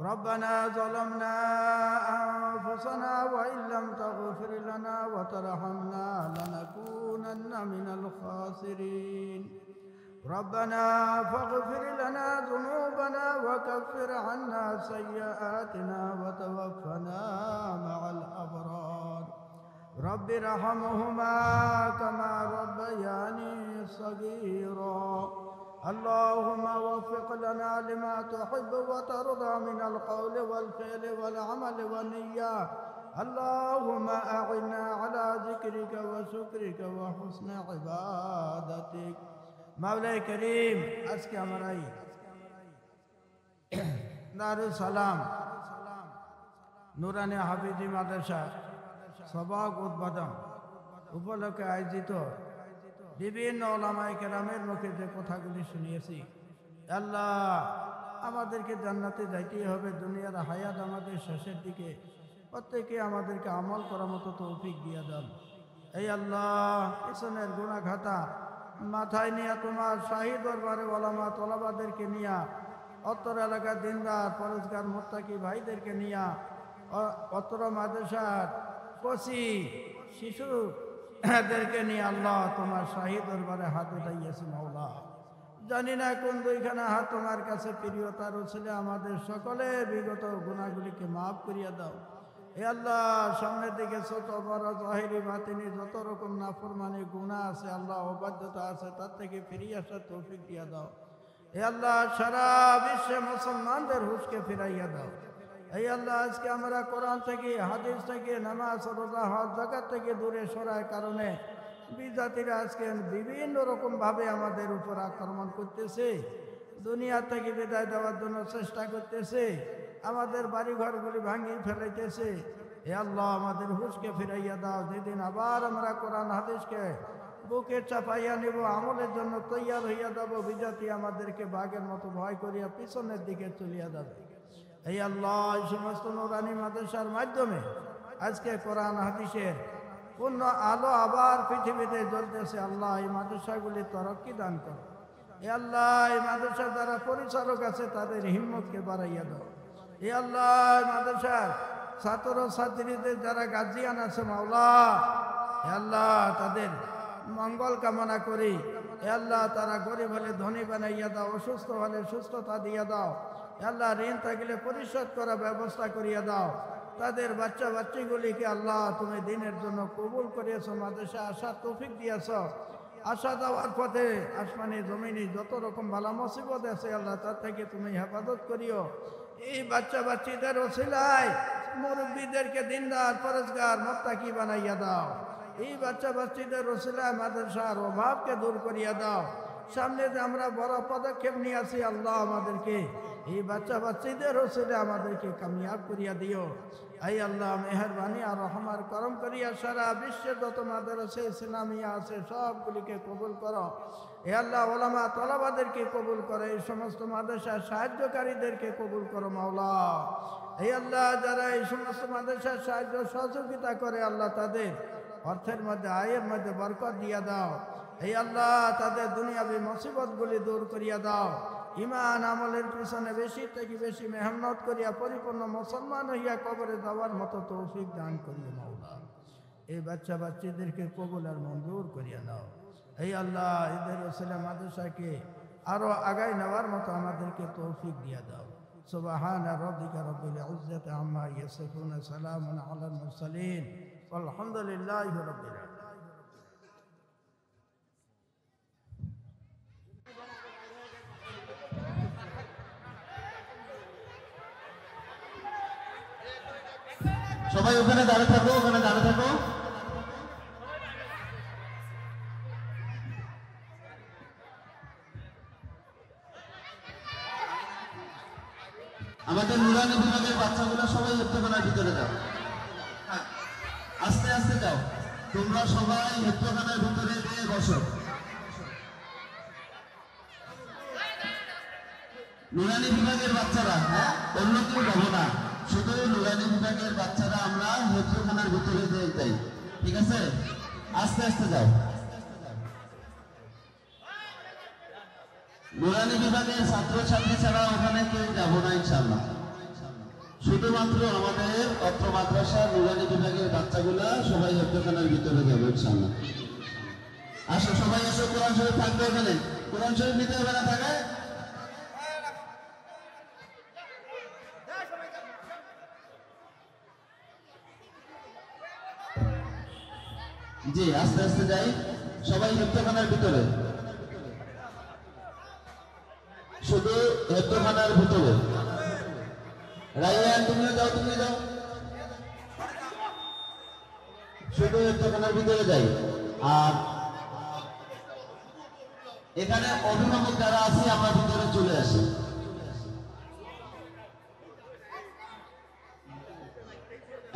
ربنا ظلمنا أنفسنا وإن لم تغفر لنا وترحمنا لنكونن من الخاسرين. ربنا فاغفر لنا ذنوبنا وكفر عنا سيئاتنا وتوفنا مع الأبرار. رب ارحمهما كما ربياني صغيرا. اللهم وفق لنا لما تحب وترضى من القول والفعل والعمل والنية. اللهم أعنا على ذكرك وشكرك وحسن عبادتك. مولاي كريم আজকে আমরা দারুস সালাম নুরানি হাফিজি মাদ্রাসা সবাক উদ্বোধন উপলক্ষে আয়োজিত বিভিন্ন ওলামায়ে কেরামের মুখে যে কথাগুলি শুনিয়েছি, আল্লাহ আমাদেরকে জান্নাতে যাইতেই হবে, দুনিয়ার হায়াত আমাদের শেষের দিকে, প্রত্যেকে আমাদেরকে আমল করার মতো তৌফিক দিয়ে দেন। এই আল্লাহ পিছনের গুনাহ খাতা মাথায় নিয়ে তোমার শাহী দরবারে ওলামা তোলাবাদেরকে নিয়ে, অত্তর এলাকার দিনদার পরেজগার মুত্তাকি ভাইদেরকে নিয়ে, অত্তর মাদ্রাসার কচি শিশুদেরকে নিয়ে আল্লাহ তোমার শাহী দরবারে হাত উঠাইয়াছি। মাওলা জানি না কোন দুইখানা হাত তোমার কাছে প্রিয়, তার ছেলে আমাদের সকলের বিগত গুনাহগুলিকে মাফ করিয়া দাও। এ আল্লাহ সামনের দিকে ছোট বড় জাহিরি বাতিনি যত রকম নাফরমানি গুনাহ আছে, আল্লাহ অবাধ্যতা আছে, তার থেকে ফিরিয়ে আসার তৌফিক দিয়া দাও। এ আল্লাহ সারা বিশ্বে মুসলমানদের হুশকে ফিরাইয়া দাও। এই আল্লাহ আজকে আমরা কোরআন থেকে, হাদিস থেকে, নামাজ, রোজা, হজ, যাকাত থেকে দূরে সরার কারণে বিজাতিরা আজকে বিভিন্ন রকমভাবে আমাদের উপর আক্রমণ করতেছে, দুনিয়া থেকে বিদায় দেওয়ার জন্য চেষ্টা করতেছে, আমাদের বাড়িঘরগুলি ভাঙিয়ে ফেলাইতেছে। এ আল্লাহ আমাদের হুশকে ফিরাইয়া দাও। যেদিন আবার আমরা কোরআন হাদিসকে বুকে চাপাইয়া নেব, আমলের জন্য তৈয়ার হইয়া যাব, বিজাতি আমাদেরকে বাঘের মতো ভয় করিয়া পিছনের দিকে চলিয়া যাবে। এই আল্লাহ এই সমস্ত নুরানি মাদ্রাসার মাধ্যমে আজকে কোরআন হাদিসের পূর্ণ আলো আবার পৃথিবীতে জ্বলতেছে। আল্লাহ এই মাদ্রাসাগুলি তরক্কি দান করো। এ আল্লাহ এই মাদ্রাসার যারা পরিচালক আছে তাদের হিম্মতকে বাড়াইয়া দাও। এ আল্লাহ এই মাদ্রাসার ছাত্র ছাত্রীদের যারা গার্জিয়ান আছে মাওলা, এ আল্লাহ তাদের মঙ্গল কামনা করি। এ আল্লাহ তারা গরিব হলে ধনী বানাইয়া দাও, অসুস্থ হলে সুস্থতা দিয়া দাও। এ আল্লাহ ঋণ থাকলে পরিশোধ করার ব্যবস্থা করিয়া দাও। তাদের বাচ্চা বাচ্চিগুলিকে আল্লাহ তুমি দিনের জন্য কবুল করিয়েছ, মাদ্রাসা আসার তৌফিক দিয়েছ। আশা দেওয়ার পথে আসমানি জমিনি যত রকম ভালো মুসিবত আছে আল্লাহ তার থেকে তুমি হেফাজত করিও। এই বাচ্চা বাচ্চিদের ওসিলায় মুরব্বীদেরকে দিনদার পরেজগার মুত্তাকি বানাইয়া দাও। এই বাচ্চা বাচ্চিদের ওসিলায় মাদ্রাসার অভাবকে দূর করিয়া দাও। সামনে যে আমরা বড় পদক্ষেপ নিয়ে আসি আল্লাহ আমাদেরকে এই বাচ্চা বাচ্চিদের ওসিলে আমাদেরকে কামিয়াব করিয়া দিও। এই আল্লাহ মেহরবানি আর রহমার করম করিয়া সারা বিশ্বের যত মাদ্রাসা ইসলামিয়া আছে সবগুলিকে কবুল করো। এ আল্লাহ ওলামা তলাবাদেরকে কবুল করো, এই সমস্ত মাদ্রাসার সাহায্যকারীদেরকে কবুল করো মাওলা। এই আল্লাহ যারা এই সমস্ত মাদ্রাসার সাহায্য সহযোগিতা করে আল্লাহ তাদের অর্থের মধ্যে, আয়ের মধ্যে বরকত দিয়া দাও। এই আল্লাহ তাদের দুনিয়াবি মুসিবতগুলি দূর করিয়া দাও। ইমান আমলের পিছনে বেশি থেকে বেশি মেহনত করিয়া পরিপূর্ণ মুসলমান হইয়া কবরে যাওয়ার মতো তৌফিক দান করিয়া মাওলা। এই বাচ্চা বাচ্চাদেরকে কবুল আর মঞ্জুর করিয়া নাও। এই আল্লাহ এদের ওসিলা মাদ্রাসাকে আরো আগায় নেওয়ার মতো আমাদেরকে তৌফিক দিয়া দাও। সুবহানা রাব্বিকা রাব্বিল ইজ্জাতি আম্মা ইয়াসিফুন, সালামুন আলাল মুরসালিন, আলহামদুলিল্লাহি রাব্বিল আলামিন। সবাই ওখানে দাঁড়িয়ে থাকো, ওখানে দাঁড়িয়ে থাকো। আমাদের নুরানি বিভাগের বাচ্চাগুলো সবাই হেফতখানার ভিতরে যাও, আস্তে আস্তে যাও। তোমরা সবাই হেফতখানার ভিতরে দিয়ে বসো। নুরানি বিভাগের বাচ্চারা, হ্যাঁ, অন্য কেউ যাবো না, শুধু নুরানি বিভাগের বাচ্চারা আমরা হেফতখানার ভিতরে দিয়ে যাই, ঠিক আছে? আস্তে আস্তে যাও। নুরানি বিভাগের ছাত্রছাত্রী ছাড়া ওখানে কেউ যাবো না ইনশাআল্লাহ। শুধুমাত্র আমাদের অত্র মাদ্রাসার নুরানি বিভাগের বাচ্চাগুলা সবাই হেফতখানার ভিতরে যাবে ইনশাআল্লাহ। আসো সবাই আসো, কোরআন শরীফ থাকবে ওখানে, কোরআন শরীফ নিতে হবে না থাকে। জি আস্তে আস্তে যাই, সবাই হেফতখানার ভিতরে, শুধু হেফতখানার ভিতরে। রাইয়ান তুমি যাও, তুমি যাও, শুধু হেফতখানার ভিতরে যাই। আর এখানে অভিভাবক যারা আছি আমরা ভিতরে চলে আসি।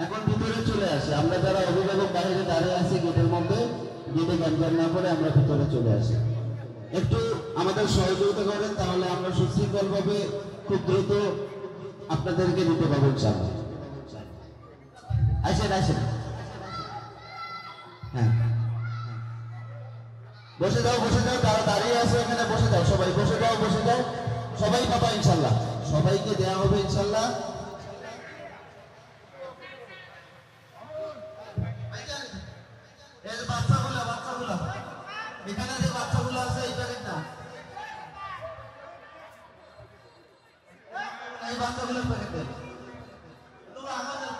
এখন ভিতরে চলে আসি আমরা, যারা অভিভাবক বাইরে দাঁড়িয়ে আছি গেটের মধ্যে, গেটে গান না করে আমরা ভিতরে চলে আসি। একটু আমাদের সহযোগিতা করেন, তাহলে আমরা সুশৃঙ্খল ভাবে খুব দ্রুত আপনাদেরকে দিতে পারবো ইনশাআল্লাহ। আসেন আসেন, হ্যাঁ বসে যাও, বসে যাও, যারা দাঁড়িয়ে আছে এখানে বসে যাও, সবাই বসে যাও, বসে যাও, সবাই পাবা ইনশাআল্লাহ, সবাইকে দেওয়া হবে ইনশাআল্লাহ। এই যে বাচ্চাগুলো, বাচ্চাগুলো এখানে যে বাচ্চাগুলো আছে এই প্যাকেট না, এই বাচ্চাগুলো প্যাকেট দেন। তোমরা আমাদের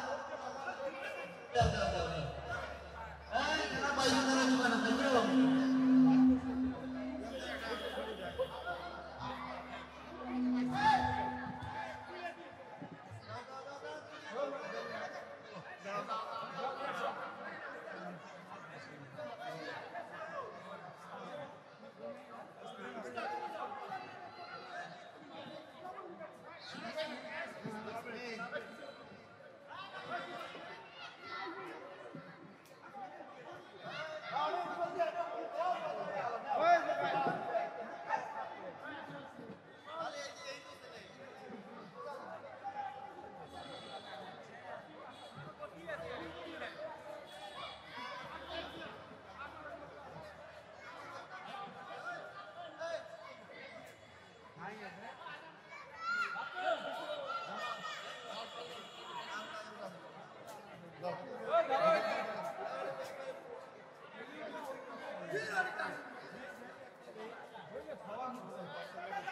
এই কেন বাইরে না দোকানে দেখো। Thank you.